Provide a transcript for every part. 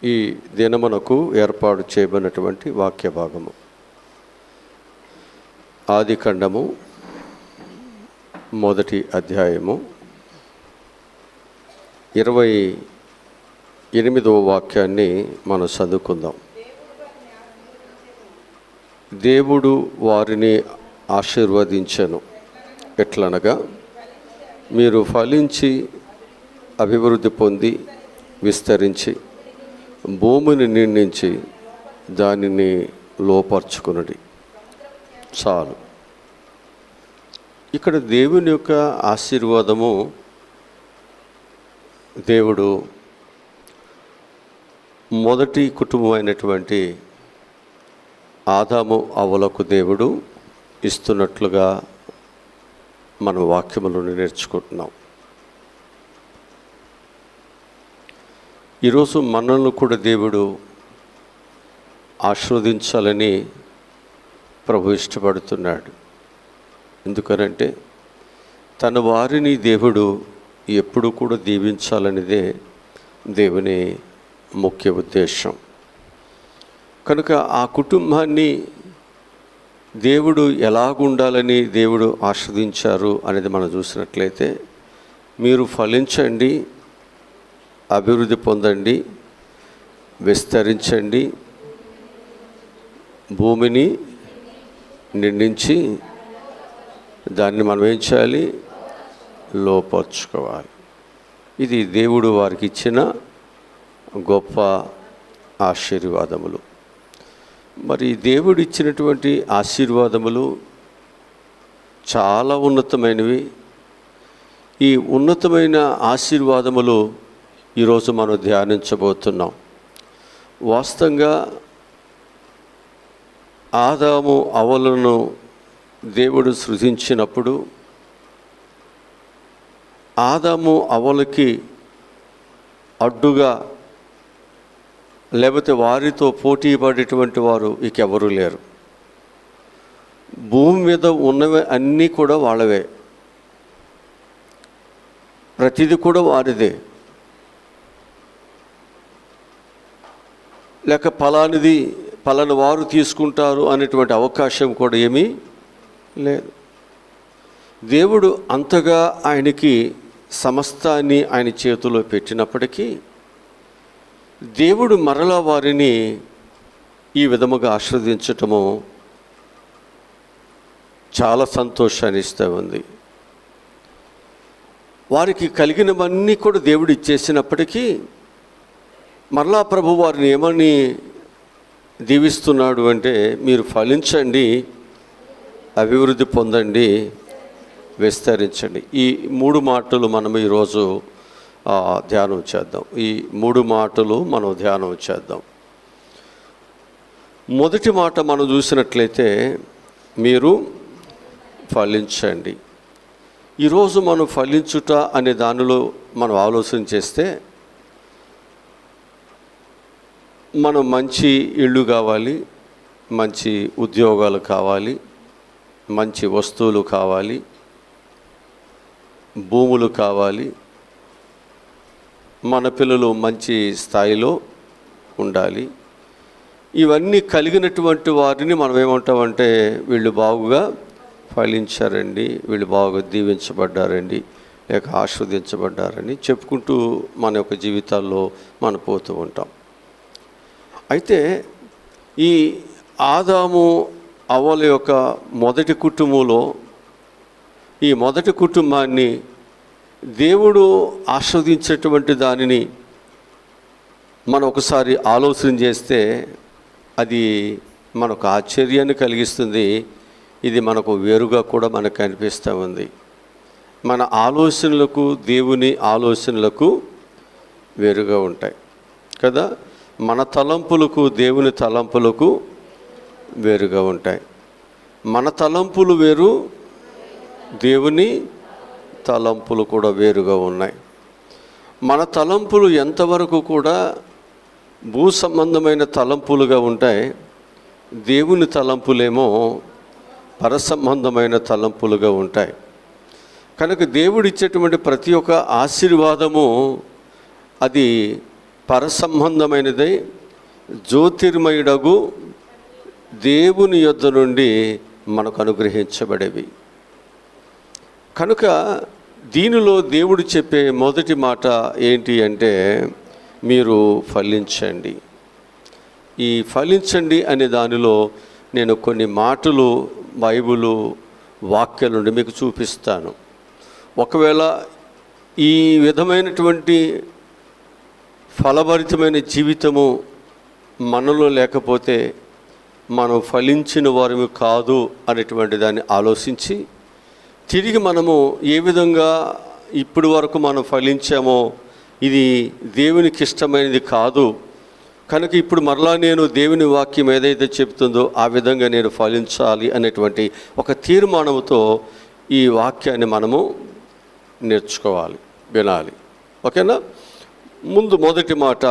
ఈ దినమునకు ఏర్పాటు చేయబడినటువంటి వాక్య భాగము ఆదికాండము 1వ అధ్యాయము 28వ వాక్యాన్ని మనం చదువుకుందాం. దేవుడు వారిని ఆశీర్వదించెను, ఎట్లనగా మీరు ఫలించి అభివృద్ధి పొంది విస్తరించి భూమిని నిండించి దానిని లోపర్చుకునుడి. చాలు. ఇక్కడ దేవుని యొక్క ఆశీర్వాదము, దేవుడు మొదటి కుటుంబం అయినటువంటి ఆదాము అవ్వలకు దేవుడు ఇస్తున్నట్లుగా మనం వాక్యములను నేర్చుకుంటున్నాం. ఈరోజు మనల్ని కూడా దేవుడు ఆశీర్వదించాలని ప్రభు ఇష్టపడుతున్నాడు. ఎందుకనంటే తన వారిని దేవుడు ఎప్పుడు కూడా దీవించాలనేదే దేవుని ముఖ్య ఉద్దేశం. కనుక ఆ కుటుంబాన్ని దేవుడు ఎలాగుండాలని దేవుడు ఆస్వాదించారు అనేది మనం చూసినట్లయితే, మీరు ఫలించండి, అభివృద్ధి పొందండి, విస్తరించండి, భూమిని నిండించి దాన్ని మనం ఏం చేయాలి? లోపర్చుకోవాలి. ఇది దేవుడు వారికి ఇచ్చిన గొప్ప ఆశీర్వాదములు. మరి దేవుడు ఇచ్చినటువంటి ఆశీర్వాదములు చాలా ఉన్నతమైనవి. ఈ ఉన్నతమైన ఆశీర్వాదములు ఈరోజు మనం ధ్యానించబోతున్నాం. వాస్తవంగా ఆదాము అవ్వలను దేవుడు సృజించినప్పుడు ఆదాము అవ్వలకి అడ్డుగా లేకపోతే వారితో పోటీ పడేటువంటి వారు ఇంకెవరూ లేరు. భూమి మీద ఉన్నవి అన్నీ కూడా వాళ్ళవే, ప్రతిదీ కూడా వారిదే. లేక పలాని వారు తీసుకుంటారు అనేటువంటి అవకాశం కూడా ఏమీ లేదు. దేవుడు అంతగా ఆయనకి సమస్తాన్ని ఆయన చేతిలో పెట్టినప్పటికీ దేవుడు మరలా వారిని ఈ విధముగా ఆశీర్వదించటము చాలా సంతోషాన్ని ఇస్తూ ఉంది. వారికి కలిగినవన్నీ కూడా దేవుడు ఇచ్చేసినప్పటికీ మరలా ప్రభు వారిని ఏమని దీవిస్తున్నాడు అంటే, మీరు ఫలించండి, అభివృద్ధి పొందండి, విస్తరించండి. ఈ 3 మాటలు మనం ఈరోజు ధ్యానం చేద్దాం. ఈ 3 మాటలు మనం ధ్యానం చేద్దాం. మొదటి మాట మనం చూసినట్లయితే, మీరు ఫలించండి. ఈరోజు మనం ఫలించుట అనే దానిలో మనం ఆలోచన చేస్తే, మనం మంచి ఇళ్ళు కావాలి, మంచి ఉద్యోగాలు కావాలి, మంచి వస్తువులు కావాలి, భూములు కావాలి, మన పిల్లలు మంచి స్థాయిలో ఉండాలి. ఇవన్నీ కలిగినటువంటి వారిని మనం ఏమంటామంటే, వీళ్ళు బాగుగా ఫలించారండి, వీళ్ళు బాగా దీవించబడ్డారండి, లేక ఆస్వాదించబడ్డారని చెప్పుకుంటూ మన యొక్క జీవితాల్లో మనం పోతూ ఉంటాం. అయితే ఈ ఆదాము అవ్వల యొక్క మొదటి కుటుంబంలో ఈ మొదటి కుటుంబాన్ని దేవుడు ఆస్వాదించేటువంటి దానిని మనం ఒకసారి ఆలోచన చేస్తే అది మనకు ఆశ్చర్యాన్ని కలిగిస్తుంది. ఇది మనకు వేరుగా కూడా మనకు కనిపిస్తూ ఉంది. మన ఆలోచనలకు దేవుని ఆలోచనలకు వేరుగా ఉంటాయి కదా. మన తలంపులకు దేవుని తలంపులకు వేరుగా ఉంటాయి. మన తలంపులు వేరు, దేవుని తలంపులు కూడా వేరుగా ఉన్నాయి. మన తలంపులు ఎంతవరకు కూడా భూ సంబంధమైన తలంపులుగా ఉంటాయి, దేవుని తలంపులేమో పరసంబంధమైన తలంపులుగా ఉంటాయి. కనుక దేవుడు ఇచ్చేటువంటి ప్రతి ఒక్క ఆశీర్వాదము అది పరసంబంధమైనదై జ్యోతిర్మయుడగు దేవుని యొద్ద నుండి మనకు అనుగ్రహించబడేవి. కనుక దీనిలో దేవుడు చెప్పే మొదటి మాట ఏంటి అంటే, మీరు ఫలించండి. ఈ ఫలించండి అనే దానిలో నేను కొన్ని మాటలు బైబిలు వాక్యాల నుండి మీకు చూపిస్తాను. ఒకవేళ ఈ విధమైనటువంటి ఫలభరితమైన జీవితము మనలో లేకపోతే మనం ఫలించిన వారిని కాదు అనేటువంటి దాన్ని ఆలోచించి తిరిగి మనము ఏ విధంగా ఇప్పటి వరకు మనం ఫలించామో ఇది దేవునికి ఇష్టమైనది కాదు, కనుక ఇప్పుడు మరలా నేను దేవుని వాక్యం ఏదైతే చెప్తుందో ఆ విధంగా నేను ఫలించాలి అనేటువంటి ఒక తీర్మానంతో ఈ వాక్యాన్ని మనము నేర్చుకోవాలి, వినాలి. ఓకేనా? ముందు మొదటి మాట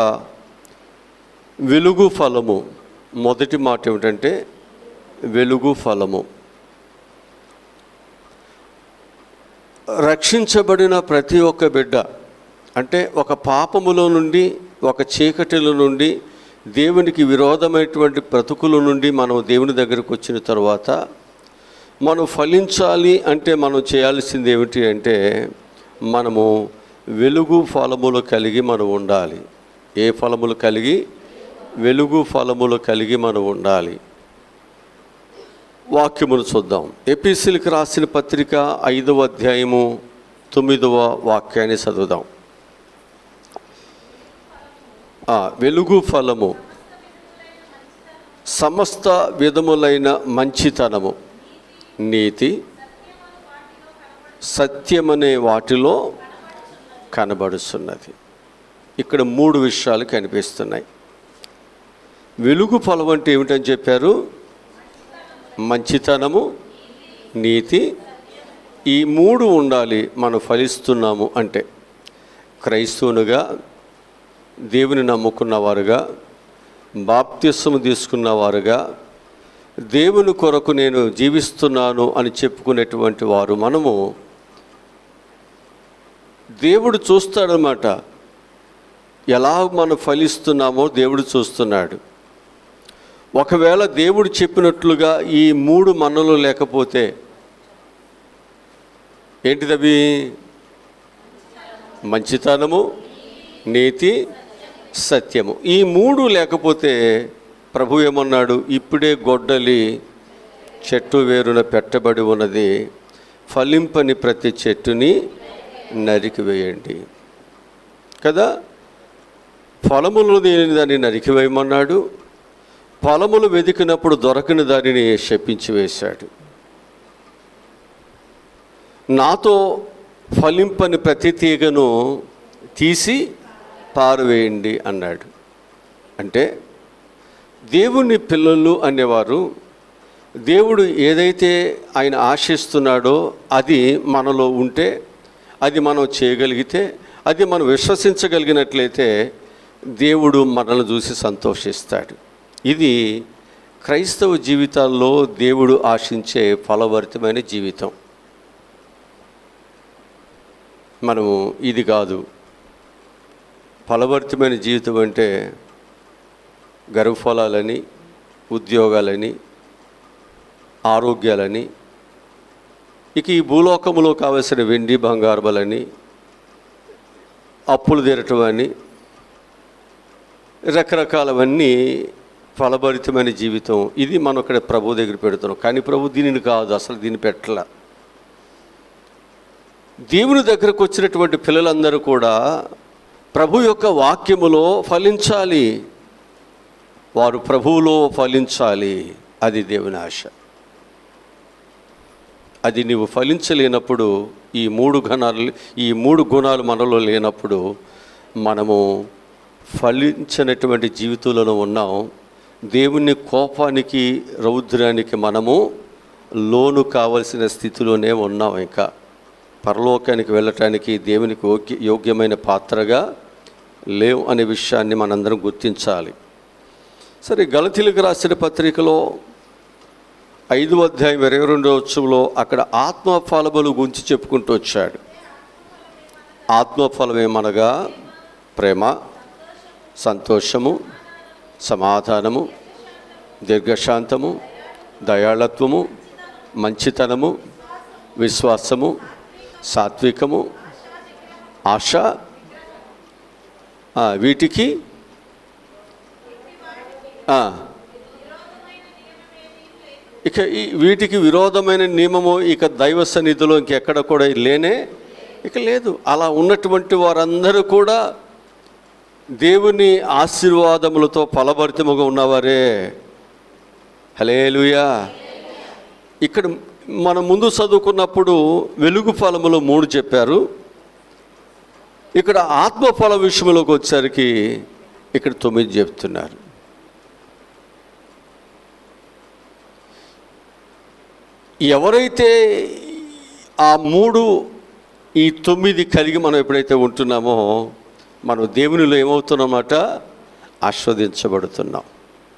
వెలుగు ఫలము. మొదటి మాట ఏమిటంటే వెలుగు ఫలము. రక్షించబడిన ప్రతి ఒక్క బిడ్డ, అంటే ఒక పాపములో నుండి, ఒక చీకటిలో నుండి, దేవునికి విరోధమైనటువంటి బ్రతుకుల నుండి మనం దేవుని దగ్గరకు వచ్చిన తర్వాత మనం ఫలించాలి అంటే మనం చేయాల్సింది ఏమిటి అంటే, మనము వెలుగు ఫలములు కలిగి మనం ఉండాలి. ఏ ఫలములు కలిగి? వెలుగు ఫలములు కలిగి మనం ఉండాలి. వాక్యమును చూద్దాం. ఎపిసిలకు రాసిన పత్రిక 5వ అధ్యాయము 9వ వాక్యాన్ని చదువుదాం. వెలుగు ఫలము సమస్త విధములైన మంచితనము, నీతి, సత్యమనే వాటిలో కనబడుతున్నది. ఇక్కడ 3 విషయాలు కనిపిస్తున్నాయి. వెలుగు ఫలం అంటే ఏమిటని చెప్పారు? మంచితనము, నీతి, ఈ 3 ఉండాలి మనం ఫలిస్తున్నాము అంటే. క్రైస్తవునిగా, దేవుని నమ్ముకున్నవారుగా, బాప్తిస్మము తీసుకున్నవారుగా, దేవుని కొరకు నేను జీవిస్తున్నాను అని చెప్పుకునేటువంటి వారు మనము, దేవుడు చూస్తాడనమాట. ఎలా మనం ఫలిస్తున్నామో దేవుడు చూస్తున్నాడు. ఒకవేళ దేవుడు చెప్పినట్లుగా ఈ 3 మనలో లేకపోతే ఏంటిదవి? మంచితనము, నీతి, సత్యము. ఈ 3 లేకపోతే ప్రభు ఏమన్నాడు? ఇప్పుడే గొడ్డలి చెట్టు వేరున పెట్టబడి ఉన్నది, ఫలింపని ప్రతి చెట్టుని నరికివేయండి కదా. ఫలములు దేని దాన్ని నరికివేయమన్నాడు. ఫలములు వెతికినప్పుడు దొరకని దానిని శపించి వేశాడు. నాతో ఫలింపని ప్రతి తీగను తీసి పారవేయండి అన్నాడు. అంటే దేవుని పిల్లలు అనేవారు, దేవుడు ఏదైతే ఆయన ఆశిస్తున్నాడో అది మనలో ఉంటే, అది మనం చేయగలిగితే, అది మనం విశ్వసించగలిగినట్లయితే దేవుడు మనల్ని చూసి సంతోషిస్తాడు. ఇది క్రైస్తవ జీవితాల్లో దేవుడు ఆశించే ఫలభరితమైన జీవితం. మనము ఇది కాదు. ఫలభరితమైన జీవితం అంటే గర్వఫలాలని, ఉద్యోగాలని, ఆరోగ్యాలని, ఇక ఈ భూలోకములో కావలసిన వెండి బంగారములని, అప్పులు తీరటం అని, రకరకాలవన్నీ ఫలభరితమైన జీవితం. ఇది మనం ఇక్కడ ప్రభు దగ్గర పెడుతున్నాం. కానీ ప్రభు దీనిని కాదు, అసలు దీన్ని పెట్టల. దేవుని దగ్గరకు వచ్చినటువంటి పిల్లలందరూ కూడా ప్రభు యొక్క వాక్యములో ఫలించాలి. వారు ప్రభువులో ఫలించాలి. అది దేవుని ఆశ. అది నీవు ఫలించలేనప్పుడు, ఈ 3 గుణాలు మనలో లేనప్పుడు మనము ఫలించినటువంటి జీవితంలో ఉన్నాం. దేవుని కోపానికి, రౌద్రానికి మనము లోను కావలసిన స్థితిలోనే ఉన్నాం. ఇంకా పరలోకానికి వెళ్ళటానికి దేవునికి యోగ్యమైన పాత్రగా లేవు అనే విషయాన్ని మనందరం గుర్తించాలి. సరే, గలతీయులకు రాసిన పత్రికలో 5వ అధ్యాయం 22వ వచనంలో అక్కడ ఆత్మఫలముల గురించి చెప్పుకుంటూ వచ్చాడు. ఆత్మఫలం ఏమనగా ప్రేమ, సంతోషము, సమాధానము, దీర్ఘశాంతము, దయాళత్వము, మంచితనము, విశ్వాసము, సాత్వికము, ఆశ, వీటికి వీటికి విరోధమైన నియమము ఇక దైవ సన్నిధిలో ఇంకెక్కడ కూడా లేదు. అలా ఉన్నటువంటి వారందరూ కూడా దేవుని ఆశీర్వాదములతో ఫలభరితముగా ఉన్నవారే. హల్లెలూయా. ఇక్కడ మనం ముందు చదువుకున్నప్పుడు వెలుగు ఫలములు 3 చెప్పారు. ఇక్కడ ఆత్మఫల విషయంలోకి వచ్చేసరికి ఇక్కడ 9 చెప్తున్నారు. ఎవరైతే ఆ 3 ఈ 9 కలిగి మనం ఎప్పుడైతే ఉంటున్నామో మనం దేవునిలో ఏమవుతున్నమాట, ఆస్వాదించబడుతున్నాం.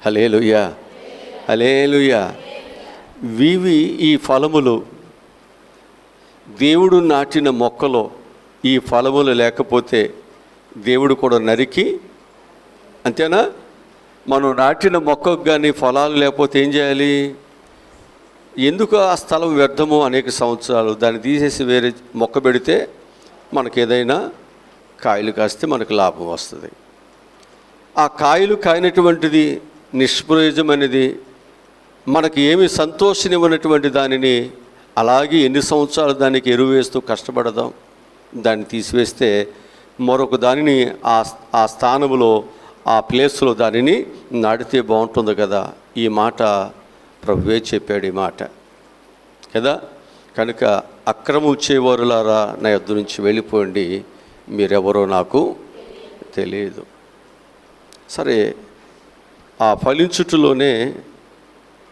హల్లెలూయా, హల్లెలూయా. ఈ ఫలములు దేవుడు నాటిన మొక్కలో ఈ ఫలములు లేకపోతే దేవుడు కూడా నరికి, అంతేనా? మనం నాటిన మొక్కకు కానీ ఫలాలు లేకపోతే ఏం చేయాలి? ఎందుకు ఆ స్థలం వ్యర్థము? అనేక సంవత్సరాలు దాన్ని తీసేసి వేరే మొక్క పెడితే మనకు ఏదైనా కాయలు కాస్తే మనకు లాభం వస్తుంది. ఆ కాయలు కాయనటువంటిది నిష్ప్రయోజనమైనది, మనకి ఏమి సంతోషనివ్వనటువంటి దానిని అలాగే ఎన్ని సంవత్సరాలు దానికి ఎరువు వేస్తూ కష్టపడదాం, దాన్ని తీసివేస్తే మరొక దానిని ఆ స్థానంలో ఆ ప్లేస్లో దానిని నాటితే బాగుంటుంది కదా. ఈ మాట ప్రభువే చెప్పాడు ఈ మాట కదా. కనుక అక్రమం చేయవారులారా నా యొద్ద నుంచి వెళ్ళిపోండి, మీరెవరో నాకు తెలియదు. సరే, ఆ ఫలించుటలోనే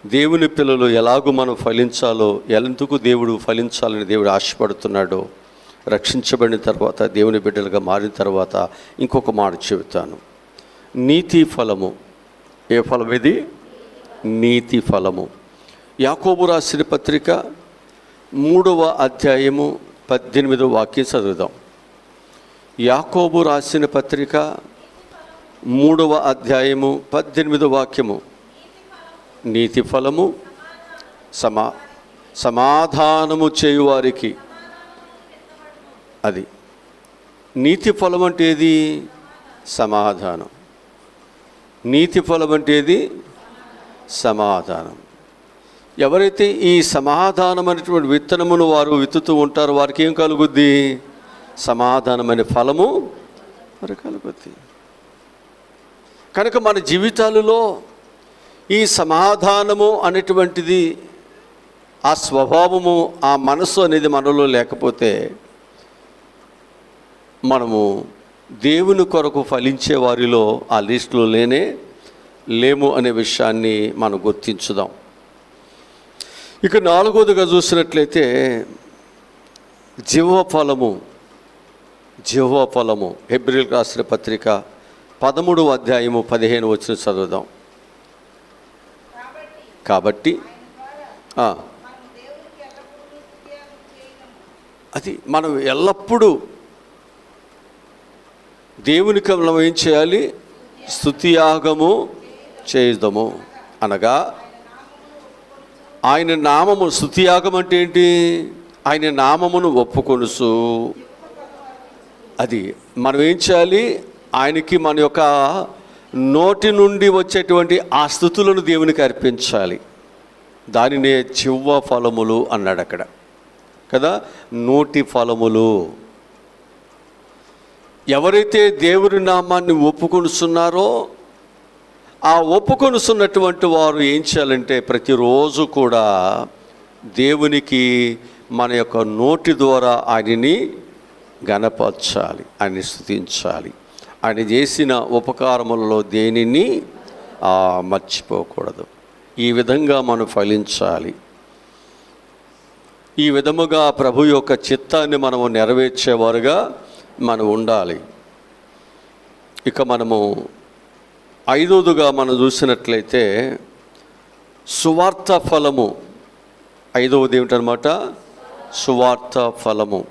దేవుని పిల్లలు ఎలాగూ మనం ఫలించాలో, ఎందుకు దేవుడు ఫలించాలని దేవుడు ఆశపడుతున్నాడో, రక్షించబడిన తర్వాత దేవుని బిడ్డలుగా మారిన తర్వాత ఇంకొక మాట చెబుతాను. నీతి ఫలము. ఏ ఫలం ఇది? నీతి ఫలము. యాకోబు రాసిన పత్రిక 3వ అధ్యాయము 18వ వాక్యం చదువుదాం. యాకోబు రాసిన పత్రిక 3వ అధ్యాయము 18వ వాక్యము. నీతి ఫలము సమాధానము చేయువారికి. అది నీతి ఫలం అంటే ఏది? సమాధానం. నీతి ఫలం అంటే ఏది? సమాధానం. ఎవరైతే ఈ సమాధానం అనేటువంటి విత్తనమును వారు విత్తుతూ ఉంటారో వారికి ఏం కలుగుద్ది? సమాధానమైన ఫలము మరి కలుగుద్ది. కనుక మన జీవితాలలో ఈ సమాధానము అనేటువంటిది, ఆ స్వభావము, ఆ మనస్సు అనేది మనలో లేకపోతే మనము దేవుని కొరకు ఫలించే వారిలో ఆ లిస్టులో లేము అనే విషయాన్ని మనం గుర్తించుదాం. ఇక 4వదిగా చూసినట్లయితే జీవఫలము. జీవఫలము. హెబ్రీయులకు రాసిన పత్రిక 13వ అధ్యాయము 15వ వచనం చదువుదాం. కాబట్టి అది మనం ఎల్లప్పుడూ దేవునికి మనం ఏం చేయాలి? స్తుతియాగము చేద్దాము. అనగా ఆయన నామము, స్తుతియాగం అంటే ఏంటి? ఆయన నామమును ఒప్పుకొనుసు. అది మనం ఏం చేయాలి? ఆయనకి మన యొక్క నోటి నుండి వచ్చేటువంటి ఆ స్తుతులను దేవునికి అర్పించాలి. దానినే జీవ ఫలములు అన్నాడు అక్కడ కదా. నోటి ఫలములు. ఎవరైతే దేవుని నామాన్ని ఒప్పుకొనుస్తున్నారో ఆ ఒప్పుకొనుస్తున్నటువంటి వారు ఏం చేయాలంటే ప్రతిరోజు కూడా దేవునికి మన యొక్క నోటి ద్వారా ఆయనని గణపరచాలి, ఆయన్ని స్తుతించాలి. ఆయన చేసిన ఉపకారములలో దేనిని మర్చిపోకూడదు. ఈ విధంగా మనం ఫలించాలి. ఈ విధముగా ప్రభు యొక్క చిత్తాన్ని మనము నెరవేర్చేవారుగా మనం ఉండాలి. ఇక మనము 5వదిగా మనం చూసినట్లయితే సువార్త ఫలము. 5వది ఏమిటనమాట? సువార్త ఫలము.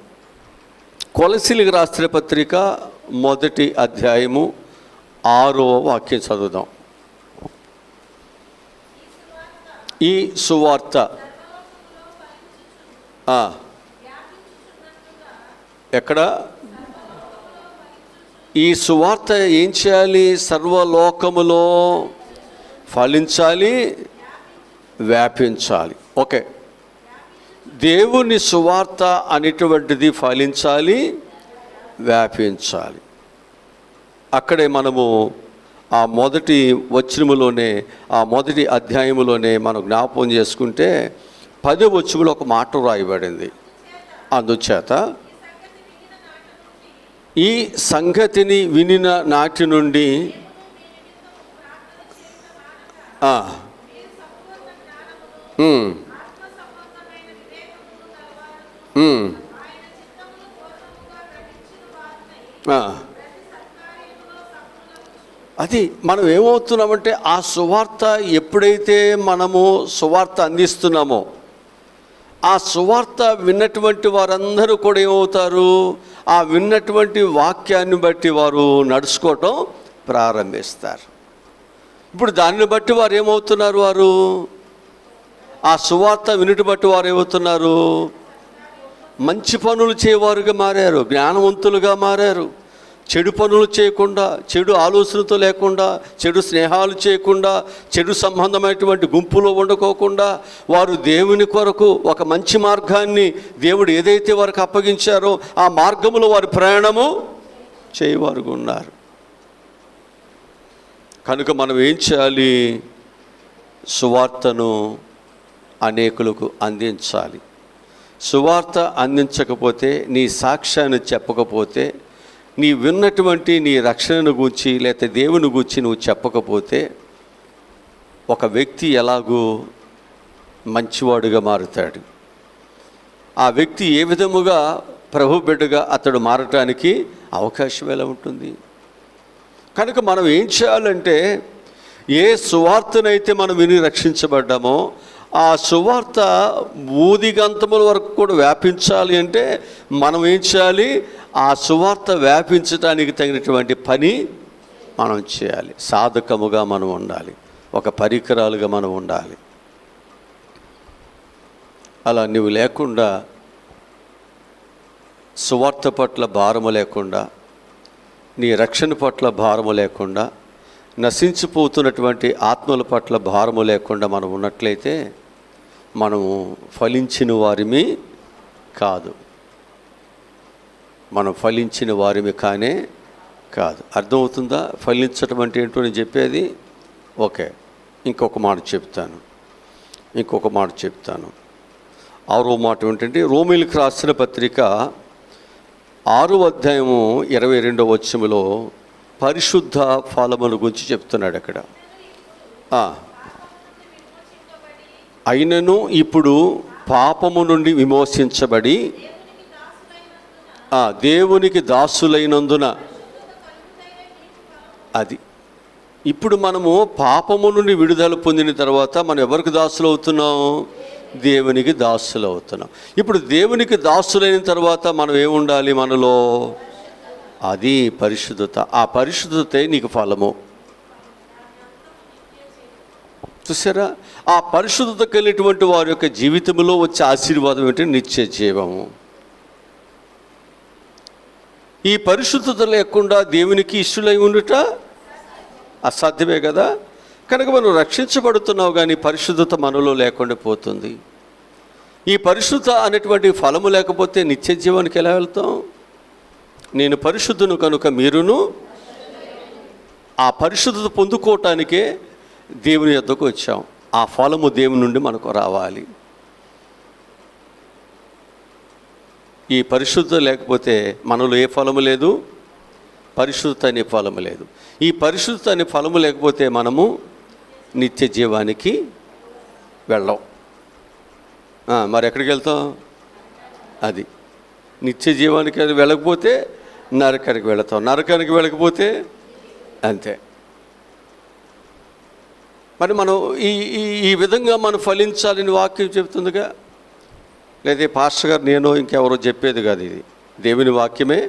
కొలసీలకు రాసిన పత్రిక 1వ అధ్యాయము 6వ వాక్యం చదువుదాం. ఈ సువార్త ఎక్కడ? ఈ సువార్త ఏం చేయాలి? సర్వలోకములో ఫలించాలి, వ్యాపించాలి. ఓకే, దేవుని సువార్త అనేటువంటిది ఫలించాలి, వ్యాపించాలి. అక్కడే మనము ఆ మొదటి వచనములోనే, ఆ మొదటి అధ్యాయములోనే మనం జ్ఞాపకం చేసుకుంటే 10వ వచనంలో ఒక మాట రాయబడింది. అందుచేత ఈ సంగతిని వినిన నాటి నుండి అది మనం ఏమవుతున్నామంటే, ఆ సువార్త ఎప్పుడైతే మనము సువార్త అందిస్తున్నామో, ఆ సువార్త విన్నటువంటి వారందరూ కూడా ఏమవుతారు? ఆ విన్నటువంటి వాక్యాన్ని బట్టి వారు నడుచుకోవటం ప్రారంభిస్తారు. ఇప్పుడు దానిని బట్టి వారు ఏమవుతున్నారు? వారు ఆ సువార్త వినుటి బట్టి వారు ఏమవుతున్నారు? మంచి పనులు చేయవారుగా మారారు, జ్ఞానవంతులుగా మారారు. చెడు పనులు చేయకుండా, చెడు ఆలోచనతో లేకుండా, చెడు స్నేహాలు చేయకుండా, చెడు సంబంధమైనటువంటి గుంపులో ఉండకోకుండా వారు దేవుని కొరకు ఒక మంచి మార్గాన్ని దేవుడు ఏదైతే వారికి అప్పగించారో ఆ మార్గంలో వారి ప్రయాణము చేయవారుగా ఉన్నారు. కనుక మనం ఏం చేయాలి? సువార్తను అనేకులకు అందించాలి. సువార్త అందించకపోతే, నీ సాక్ష్యాన్ని చెప్పకపోతే, నీ విన్నటువంటి నీ రక్షణను గూర్చి లేకపోతే దేవుని గూర్చి నువ్వు చెప్పకపోతే, ఒక వ్యక్తి ఎలాగూ మంచివాడుగా మారుతాడు. ఆ వ్యక్తి ఏ విధముగా ప్రభు బిడ్డగా అతడు మారటానికి అవకాశం ఎలా ఉంటుంది? కనుక మనం ఏం చేయాలంటే, ఏ సువార్తనైతే మనం విని రక్షించబడ్డామో ఆ సువార్త బూదిగంతముల వరకు కూడా వ్యాపించాలి అంటే మనం ఏం చేయాలి? ఆ సువార్త వ్యాపించడానికి తగినటువంటి పని మనం చేయాలి. సాధకముగా మనం ఉండాలి, ఒక పరికరాలుగా మనం ఉండాలి. అలా నువ్వు లేకుండా, సువార్త పట్ల భారము లేకుండా, నీ రక్షణ పట్ల భారము లేకుండా, నశించిపోతున్నటువంటి ఆత్మల పట్ల భారము లేకుండా మనం ఉన్నట్లయితే మనము ఫలించిన వారిమి కాదు. మనం ఫలించిన వారిమి కానే కాదు. అర్థమవుతుందా? ఫలించటం అంటే ఏంటో నేను చెప్పేది. ఓకే, ఇంకొక మాట చెప్తాను. 6వ మాట ఏంటంటే, రోమీయులకు రాసిన పత్రిక 6వ అధ్యాయము 22వ వచనములో పరిశుద్ధ ఫలముల గురించి చెప్తున్నాడు అక్కడ. అయినను ఇప్పుడు పాపము నుండి విమోచించబడి దేవునికి దాసులైనందున, అది ఇప్పుడు మనము పాపము నుండి విడుదల పొందిన తర్వాత మనం ఎవరికి దాసులు అవుతున్నాం? దేవునికి దాసులు అవుతున్నాం. ఇప్పుడు దేవునికి దాసులైన తర్వాత మనం ఏముండాలి మనలో? అది పరిశుద్ధత. ఆ పరిశుద్ధతే నీకు ఫలము. చూసారా? ఆ పరిశుద్ధత కలిగినటువంటి వారి యొక్క జీవితంలో వచ్చే ఆశీర్వాదం ఏంటంటే నిత్య జీవము. ఈ పరిశుద్ధత లేకుండా దేవునికి ఇష్టలై ఉండుట అసాధ్యమే కదా. కనుక మనం రక్షించబడుతున్నావు, కానీ పరిశుద్ధత మనలో లేకుండా పోతుంది. ఈ పరిశుద్ధత అనేటువంటి ఫలము లేకపోతే నిత్య జీవానికి ఎలా వెళ్తాం? నేను పరిశుద్ధును కనుక మీరును. ఆ పరిశుద్ధత పొందుకోవటానికే దేవుని యొద్దకు వచ్చాం. ఆ ఫలము దేవుని నుండి మనకు రావాలి. ఈ పరిశుద్ధత లేకపోతే మనలో ఏ ఫలము లేదు, పరిశుద్ధత అనే ఫలము లేదు. ఈ పరిశుద్ధత అనే ఫలము లేకపోతే మనము నిత్య జీవానికి వెళ్ళం. మరి ఎక్కడికి వెళ్తాం? అది నిత్య జీవానికి వెళ్ళకపోతే నరకానికి వెళతాం, నరకానికి వెళ్ళకపోతే అంతే. మరి మనం ఈ విధంగా మనం ఫలించాలని వాక్యం చెప్తుందిగా. లేదా పాస్టర్ గారు నేను ఇంకెవరో చెప్పేది కాదు, ఇది దేవుని వాక్యమే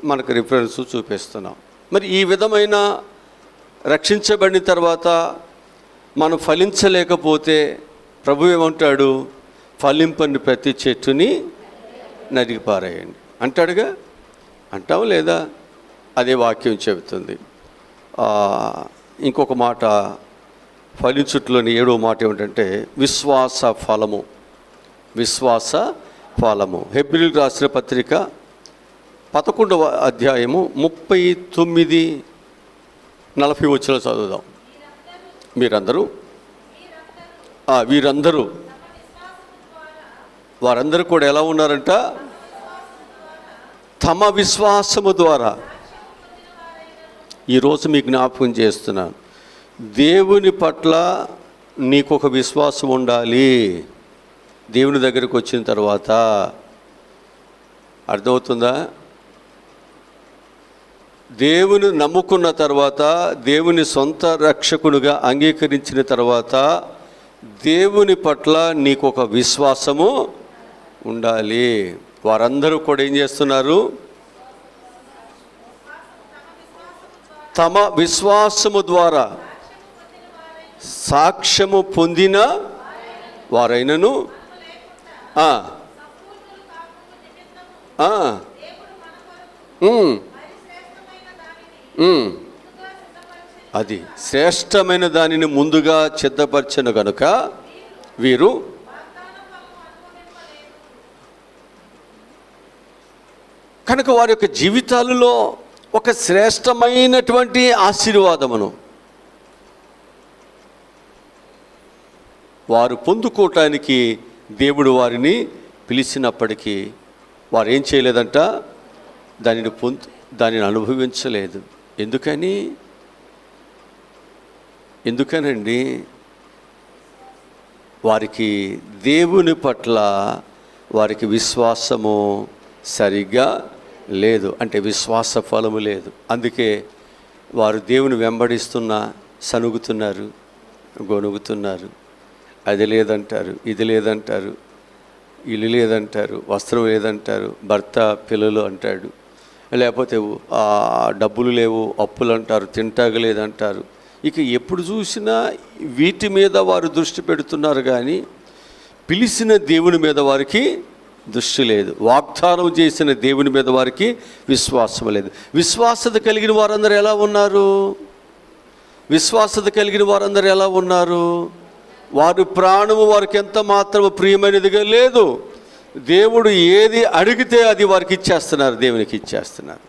మనకు రిఫరెన్స్ చూపిస్తున్నాం. మరి ఈ విధమైన రక్షించబడిన తర్వాత మనం ఫలించలేకపోతే ప్రభు ఏమంటాడు? ఫలింపని ప్రతి చెట్టుని నరికి పారేయండి అంటాడుగా. అంటాం లేదా? అదే వాక్యం చెబుతుంది. ఇంకొక మాట ఫలించుట్లోని 7వ మాట ఏమిటంటే విశ్వాస ఫలము. విశ్వాస ఫలము. హెబ్రీయులకు రాసిన పత్రిక 11వ అధ్యాయము 39-40 వచనాలు చదువుదాం. వీరందరూ వారందరూ కూడా ఎలా ఉన్నారంట? తమ విశ్వాసము ద్వారా. ఈరోజు మీకు జ్ఞాపకం చేస్తున్నాను, దేవుని పట్ల నీకు ఒక విశ్వాసం ఉండాలి. దేవుని దగ్గరికి వచ్చిన తర్వాత అర్థమవుతుందా? దేవుని నమ్ముకున్న తర్వాత, దేవుని సొంత రక్షకునిగా అంగీకరించిన తర్వాత దేవుని పట్ల నీకు ఒక విశ్వాసము ఉండాలి. వారందరూ కూడా ఏం చేస్తున్నారు? తమ విశ్వాసము ద్వారా సాక్ష్యము పొందిన వారైనను అది శ్రేష్టమైన దానిని ముందుగా సిద్ధపరచను గనుక వీరు కనుక వారి యొక్క జీవితాలలో ఒక శ్రేష్టమైనటువంటి ఆశీర్వాదమును వారు పొందుకోవటానికి దేవుడు వారిని పిలిచినప్పటికీ వారు ఏం చేయలేదంట? దానిని అనుభవించలేదు. ఎందుకనండి? వారికి దేవుని పట్ల వారికి విశ్వాసము సరిగ్గా లేదు. అంటే విశ్వాస ఫలము లేదు. అందుకే వారు దేవుని వెంబడిస్తున్నా సనుగుతున్నారు, గొనుగుతున్నారు. అది లేదంటారు, ఇది లేదంటారు, ఇల్లు లేదంటారు, వస్త్రం లేదంటారు, భర్త పిల్లలు అంటాడు, లేకపోతే డబ్బులు లేవు, అప్పులు అంటారు, తింటాక లేదంటారు. ఇక ఎప్పుడు చూసినా వీటి మీద వారు దృష్టి పెడుతున్నారు కానీ పిలిచిన దేవుని మీద వారికి దృష్టి లేదు. వాగ్దానం చేసిన దేవుని మీద వారికి విశ్వాసం లేదు. విశ్వాసత కలిగిన వారందరూ ఎలా ఉన్నారు? వారి ప్రాణము వారికి ఎంత మాత్రము ప్రియమైనదిగా లేదు. దేవుడు ఏది అడిగితే అది వారికి ఇచ్చేస్తున్నారు, దేవునికి ఇచ్చేస్తున్నారు.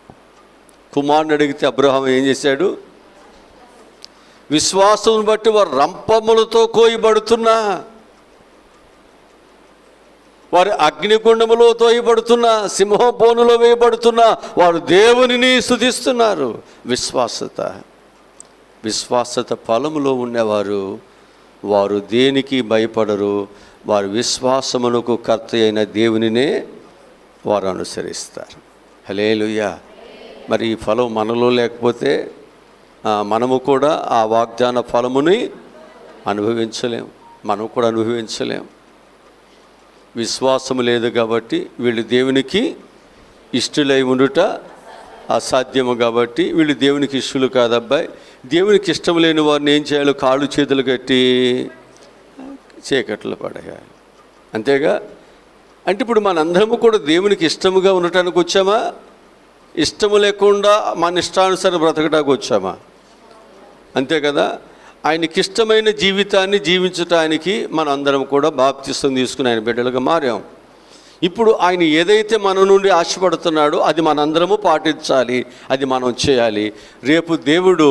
కుమారుని అడిగితే అబ్రహాం ఏం చేశాడు? విశ్వాసం బట్టి వారు రంపములతో కోయబడుతున్నా, వారు అగ్నిగుండములో తోయబడుతున్నా, సింహబోనులో వేయబడుతున్నా వారు దేవునిని స్తుతిస్తున్నారు. విశ్వాసత ఫలములో ఉండేవారు వారు దేనికి భయపడరు. వారు విశ్వాసమునకు కర్త అయిన దేవునినే వారు అనుసరిస్తారు. హల్లెలూయా. మరి ఈ ఫలం మనలో లేకపోతే మనము కూడా ఆ వాగ్దాన ఫలముని అనుభవించలేం. విశ్వాసము లేదు కాబట్టి వీళ్ళు దేవునికి ఇష్టలై ఉండుట అసాధ్యము. కాబట్టి వీళ్ళు దేవునికి ఇష్టలు కాదబ్బాయి. దేవునికి ఇష్టం లేని వారిని ఏం చేయాలి? కాళ్ళు చేతులు కట్టి చీకట్లు పడేయాలి. అంతేగా? అంటే ఇప్పుడు మనందరము కూడా దేవునికి ఇష్టముగా ఉండటానికి వచ్చామా? ఇష్టము లేకుండా మన ఇష్టానుసారం బ్రతకడానికి వచ్చామా? అంతే కదా. ఆయనకి ఇష్టమైన జీవితాన్ని జీవించటానికి మనం అందరం కూడా బాప్తిసం తీసుకుని ఆయన బిడ్డలుగా మారాం. ఇప్పుడు ఆయన ఏదైతే మన నుండి ఆశపడుతున్నాడో అది మనందరము పాటించాలి, అది మనం చేయాలి. రేపు దేవుడు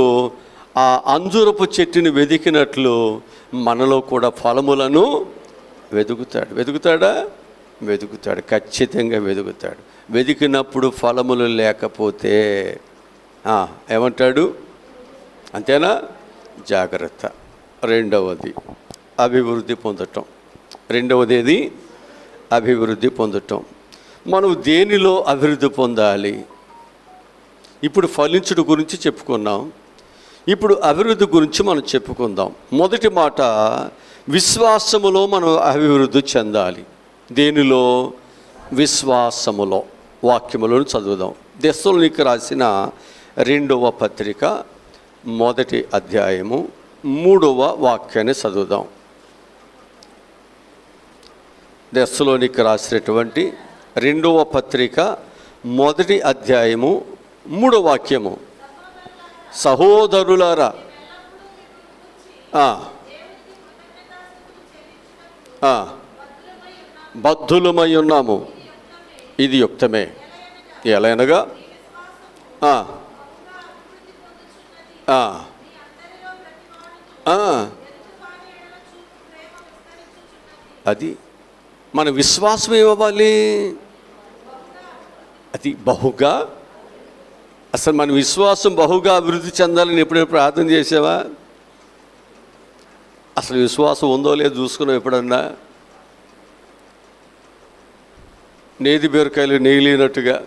ఆ అంజూరపు చెట్టుని వెదికినట్లు మనలో కూడా ఫలములను వెతుకుతాడు. ఖచ్చితంగా వెతుకుతాడు. వెతికినప్పుడు ఫలములు లేకపోతే ఏమంటాడు? అంతేనా? జాగ్రత్త. రెండవది అభివృద్ధి పొందటం. అభివృద్ధి పొందటం. మనం దేనిలో అభివృద్ధి పొందాలి? ఇప్పుడు ఫలించుడు గురించి చెప్పుకున్నాం. ఇప్పుడు అభివృద్ధి గురించి మనం చెప్పుకుందాం. మొదటి మాట, విశ్వాసములో మనం అభివృద్ధి చెందాలి. దేనిలో? విశ్వాసములో. వాక్యములను చదువుదాం. తెస్సలోనికీయులకు రాసిన 2వ పత్రిక మొదటి అధ్యాయము 3వ వాక్యాన్ని చదువుదాం. దెస్సలోనికి రాసినటువంటి 2వ పత్రిక మొదటి అధ్యాయము 3వ వాక్యము. సహోదరులారా, బద్ధులమై ఉన్నాము, ఇది యుక్తమే. ఎలాగనగా అది మన విశ్వాసం ఏమవ్వాలి? అది బహుగా, అసలు మన విశ్వాసం బహుగా అభివృద్ధి చెందాలని ఎప్పుడైనా ప్రార్థన చేసావా? అసలు విశ్వాసం ఉందో లేదో చూసుకున్నావు ఎప్పుడన్నా? నేతి బీరకాయలు నెయ్యలేనట్టుగా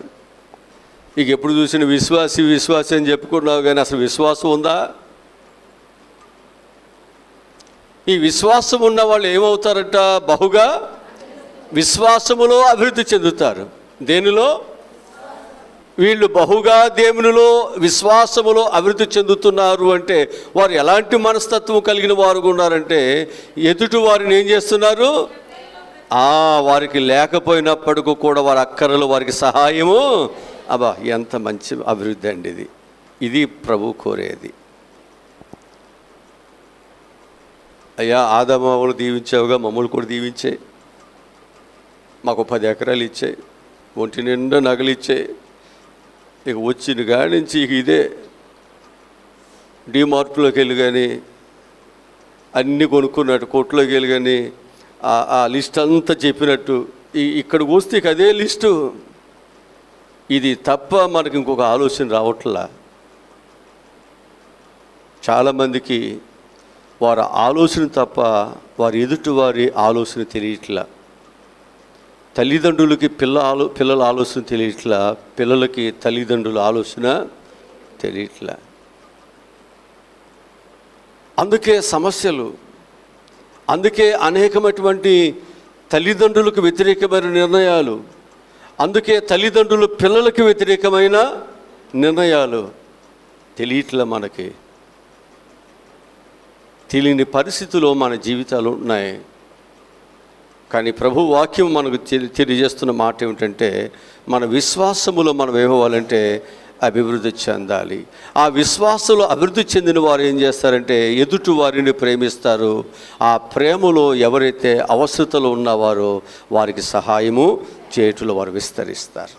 ఇక ఎప్పుడు చూసిన విశ్వాసి అని చెప్పుకున్నావు, కానీ అసలు విశ్వాసం ఉందా? ఈ విశ్వాసం ఉన్న వాళ్ళు ఏమవుతారట? బహుగా విశ్వాసములో అభివృద్ధి చెందుతారు. దేనిలో? వీళ్ళు బహుగా దేవునిలో విశ్వాసములో అభివృద్ధి చెందుతున్నారు అంటే వారు ఎలాంటి మనస్తత్వం కలిగిన వారుగా ఉన్నారంటే, ఎదుటి వారిని ఏం చేస్తున్నారు? వారికి లేకపోయినప్పటికీ కూడా వారి అక్కరలు వారికి సహాయము. ఎంత మంచి అభివృద్ధి అండి ఇది. ఇది ప్రభు కోరేది. అయ్యా, ఆదామవ్వలు దీవించావుగా, మమ్మల్ని కూడా దీవించే, మాకు 10 ఎకరాలు ఇచ్చాయి, ఒంటి నిండా నగలు ఇచ్చాయి. ఇక వచ్చిన కాడి నుంచి ఇక ఇదే డీమార్ట్లోకి వెళ్ళి కానీ అన్నీ కొనుక్కున్నట్టు, కొట్లోకి వెళ్ళి కానీ ఆ లిస్ట్ అంతా చెప్పినట్టు ఇక్కడికి వస్తే ఇక అదే లిస్టు. ఇది తప్ప మనకి ఇంకొక ఆలోచన రావట్లా. చాలామందికి వారి ఆలోచన తప్ప వారి ఎదుటి వారి ఆలోచన తెలియట్లా. తల్లిదండ్రులకి పిల్లల ఆలోచన తెలియట్లా, పిల్లలకి తల్లిదండ్రుల ఆలోచన తెలియట్లా. అందుకే సమస్యలు, అందుకే అనేకమైనటువంటి తల్లిదండ్రులకు వ్యతిరేకమైన నిర్ణయాలు, అందుకే తల్లిదండ్రులు పిల్లలకు వ్యతిరేకమైన నిర్ణయాలు. తెలియట్లా, మనకి తెలియని పరిస్థితుల్లో మన జీవితాలు ఉన్నాయి. కానీ ప్రభు వాక్యం మనకు తెలియజేస్తున్న మాట ఏమిటంటే, మన విశ్వాసములో మనం ఏమవ్వాలంటే అభివృద్ధి చెందాలి. ఆ విశ్వాసంలో అభివృద్ధి చెందిన వారు ఏం చేస్తారంటే ఎదుటి వారిని ప్రేమిస్తారు. ఆ ప్రేమలో ఎవరైతే అవసరతలో ఉన్నవారో వారికి సహాయము చేతులు వారు విస్తరిస్తారు.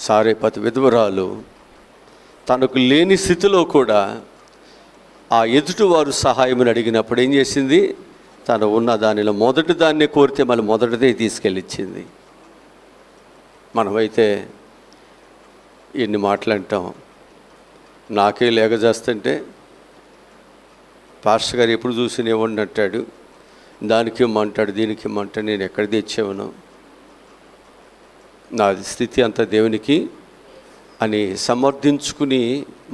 సారేపతి విధవరాలు తనకు లేని స్థితిలో కూడా ఆ ఎదుటివారు సహాయముని అడిగినప్పుడు ఏం చేసింది? తను ఉన్న దానిలో మొదటి దాన్నే కోరితే మళ్ళీ మొదటిదే తీసుకెళ్ళిచ్చింది. మనమైతే ఎన్ని మాటలంటాం. నాకే లేగజేస్తుంటే పాస్టర్ గారు ఎప్పుడు చూసి ఏమని అంటాడు, దానికి ఇమ్మంటాడు, దీనికి ఇమ్మంటాడు, నేను ఎక్కడ తెచ్చేవను, నా స్థితి అంతా దేవునికి అని సమర్థించుకుని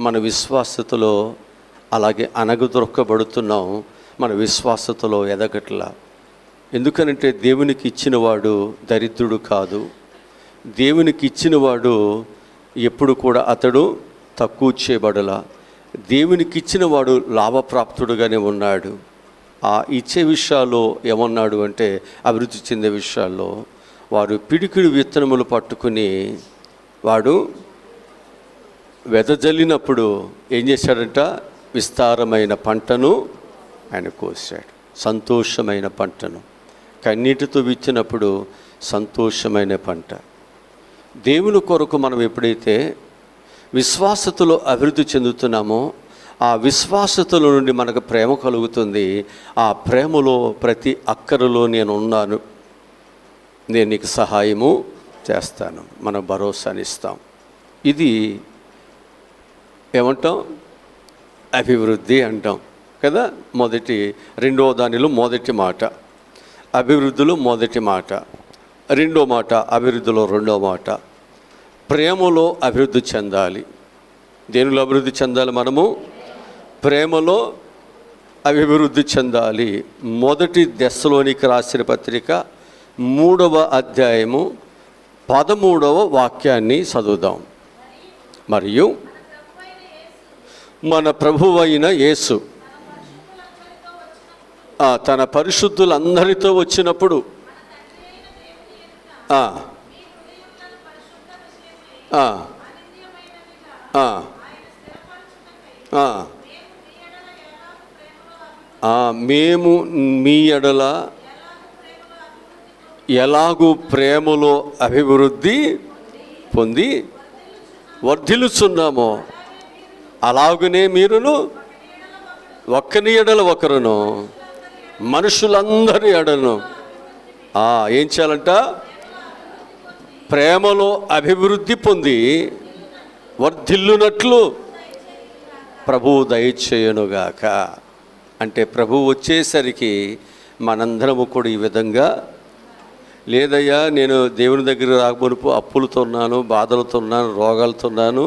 మన విశ్వాసతలో అలాగే అణగదొక్కబడుతున్నాం. మన విశ్వాసతలో ఎదగట్లా. ఎందుకనంటే దేవునికి ఇచ్చినవాడు దరిద్రుడు కాదు. దేవునికి ఇచ్చినవాడు ఎప్పుడు కూడా అతడు తక్కువ చేయబడలా. దేవునికి ఇచ్చినవాడు లాభప్రాప్తుడుగానే ఉన్నాడు. ఆ ఇచ్చే విషయాల్లో ఏమన్నాడు అంటే, అభివృద్ధి చెందే విషయాల్లో వారు పిడికిడి విత్తనములు పట్టుకుని వాడు వెదజల్లినప్పుడు ఏం చేశాడంట? విస్తారమైన పంటను ఆయన కోసాడు. సంతోషమైన పంటను కన్నీటితో విచ్చినప్పుడు సంతోషమైన పంట. దేవుని కొరకు మనం ఎప్పుడైతే విశ్వాసతలో అభివృద్ధి చెందుతున్నామో ఆ విశ్వాసతలో నుండి మనకు ప్రేమ కలుగుతుంది. ఆ ప్రేమలో ప్రతి అక్కరలో నేను ఉన్నాను, నేను నీకు సహాయము చేస్తాను, మనం భరోసానిస్తాం. ఇది ఏమంటాం? అభివృద్ధి అంటాం కదా. రెండవ దానిలో మొదటి మాట అభివృద్ధిలో మొదటి మాట, రెండో మాట అభివృద్ధిలో రెండో మాట. ప్రేమలో అభివృద్ధి చెందాలి. దేనిలో అభివృద్ధి చెందాలి? మనము ప్రేమలో అభివృద్ధి చెందాలి. మొదటి దెస్సలోనికి రాసిన పత్రిక 3వ అధ్యాయము 13వ వాక్యాన్ని చదువుదాం. మరియు మన ప్రభువైన యేసు తన పరిశుద్ధులందరితో వచ్చినప్పుడు మేము మీ ఎడల ఎలాగూ ప్రేమలో అభివృద్ధి పొంది వర్ధిల్లుచున్నామో అలాగనే మీరును ఒక్కని ఎడల ఒకరును మనుషులందరి ఎడలను ఏం చేయాలంట? ప్రేమలో అభివృద్ధి పొంది వర్ధిల్లునట్లు ప్రభువు దయచేయునుగాక. అంటే ప్రభువు వచ్చేసరికి మనందరము కూడా ఈ విధంగా, లేదయ్యా నేను దేవుని దగ్గర రాకమునుపు అప్పులతో ఉన్నాను, బాధలతో ఉన్నాను, రోగాలతో ఉన్నాను,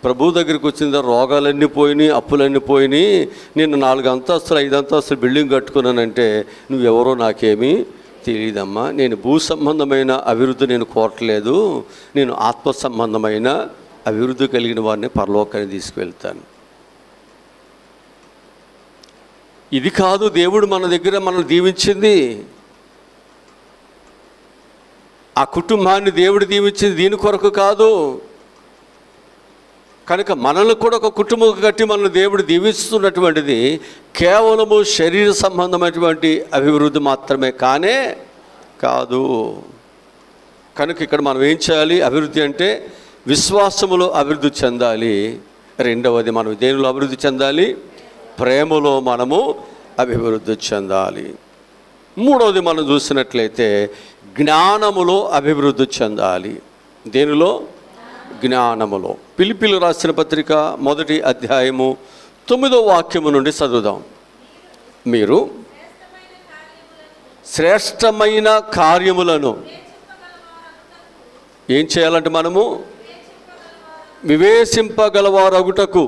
ప్రభు దగ్గరికి వచ్చిన రోగాలన్నీ పోయినాయి, అప్పులన్నీ పోయినాయి, నేను 4 అంతస్తులు 5 అంతస్తులు బిల్డింగ్ కట్టుకున్నానంటే నువ్వెవరో నాకేమీ తెలియదమ్మా. నేను భూ సంబంధమైన అభివృద్ధి నేను కోరట్లేదు, నేను ఆత్మ సంబంధమైన అభివృద్ధి కలిగిన వారిని పరలోకాన్ని తీసుకువెళ్తాను. ఇది కాదు దేవుడు మన దగ్గర మనల్ని దీవించింది. ఆ కుటుంబాన్ని దేవుడు దీవించింది దీని కొరకు కాదు. కనుక మనల్ని కూడా ఒక కుటుంబం కట్టి మనల్ని దేవుడు దీవిస్తున్నటువంటిది కేవలము శరీర సంబంధమైనటువంటి అభివృద్ధి మాత్రమే కానే కాదు. కనుక ఇక్కడ మనం ఏం చేయాలి? అభివృద్ధి అంటే విశ్వాసములో అభివృద్ధి చెందాలి. రెండవది మనం దేనిలో అభివృద్ధి చెందాలి? ప్రేమలో మనము అభివృద్ధి చెందాలి. మూడవది మనం చూసినట్లయితే జ్ఞానములో అభివృద్ధి చెందాలి. దేనిలో? జ్ఞానములో. ఫిలిప్పీయులకు రాసిన పత్రిక 1వ అధ్యాయము 9వ వాక్యము నుండి చదువుదాం. మీరు శ్రేష్టమైన కార్యములను ఏం చేయాలంటే మనము వివేచింపగలవారగుటకు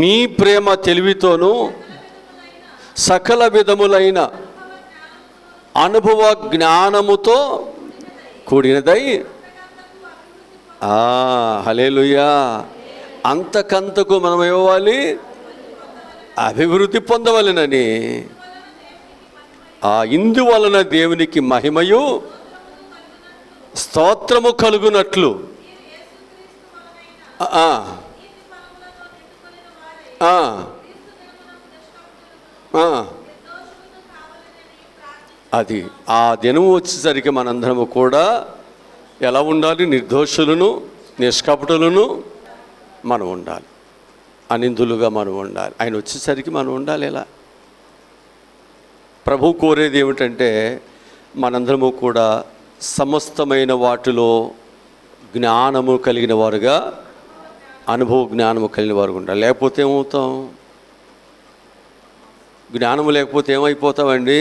మీ ప్రేమ తెలివితోనూ సకల విధములైన అనుభవ జ్ఞానముతో కూడినదై హల్లెలూయా అంతకంతకు మనం ఇవ్వాలి, అభివృద్ధి పొందవలెనని. ఇందువలన దేవునికి మహిమయు స్తోత్రము కలుగునట్లు అది ఆ దినం వచ్చేసరికి మనందరము కూడా ఎలా ఉండాలి? నిర్దోషులను, నిష్కపటులను మనం ఉండాలి, అనిందులుగా మనం ఉండాలి. ఆయన వచ్చేసరికి మనం ఉండాలి. ఎలా? ప్రభు కోరేది ఏమిటంటే మనందరము కూడా సమస్తమైన వాటిలో జ్ఞానము కలిగిన వారుగా, అనుభవ జ్ఞానము కలిగిన వారుగా ఉండాలి. లేకపోతే ఏమవుతాం? జ్ఞానము లేకపోతే ఏమైపోతామండి?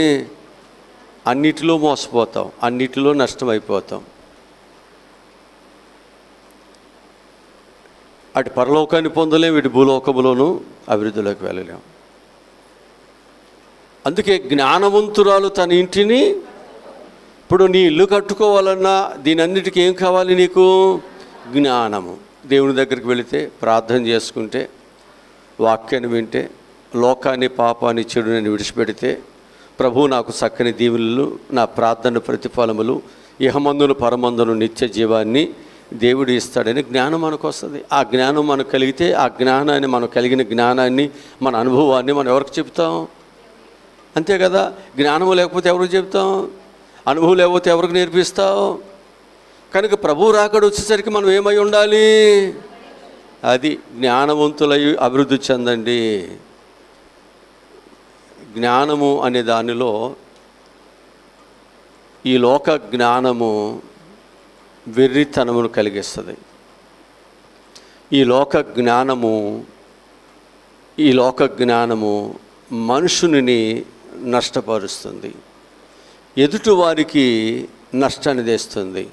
అన్నిటిలో మోసపోతాం, అన్నిటిలో నష్టమైపోతాం. అటు పరలోకాన్ని పొందలేం, ఇటు భూలోకములోనూ అభివృద్ధిలోకి వెళ్ళలేం. అందుకే జ్ఞానవంతురాలు తన ఇంటిని, ఇప్పుడు నీ ఇల్లు కట్టుకోవాలన్నా దీని అన్నిటికీ ఏం కావాలి? నీకు జ్ఞానము. దేవుని దగ్గరికి వెళితే, ప్రార్థన చేసుకుంటే, వాక్యాన్ని వింటే, లోకాన్ని పాపాన్ని చెడుని విడిచిపెడితే, ప్రభు నాకు చక్కని దీవులు, నా ప్రార్థన ప్రతిఫలములు, ఇహమందును పరమందును నిత్య జీవాన్ని దేవుడు ఇస్తాడని జ్ఞానం మనకు వస్తుంది. ఆ జ్ఞానం మనకు కలిగితే, ఆ జ్ఞానాన్ని, మనకు కలిగిన జ్ఞానాన్ని, మన అనుభవాన్ని మనం ఎవరికి చెప్తాం? అంతే కదా. జ్ఞానము లేకపోతే ఎవరికి చెప్తాం? అనుభవం లేకపోతే ఎవరికి నేర్పిస్తావు? కనుక ప్రభు రాకడ వచ్చేసరికి మనం ఏమై ఉండాలి? అది జ్ఞానవంతులై అభివృద్ధి చెందండి. జ్ఞానము అనే దానిలో ఈ లోక జ్ఞానము వెర్రితనమును కలిగిస్తుంది. ఈ లోక జ్ఞానము మనుషుని నష్టపరుస్తుంది, ఎదుటివారికి నష్టాన్ని తెస్తుంది.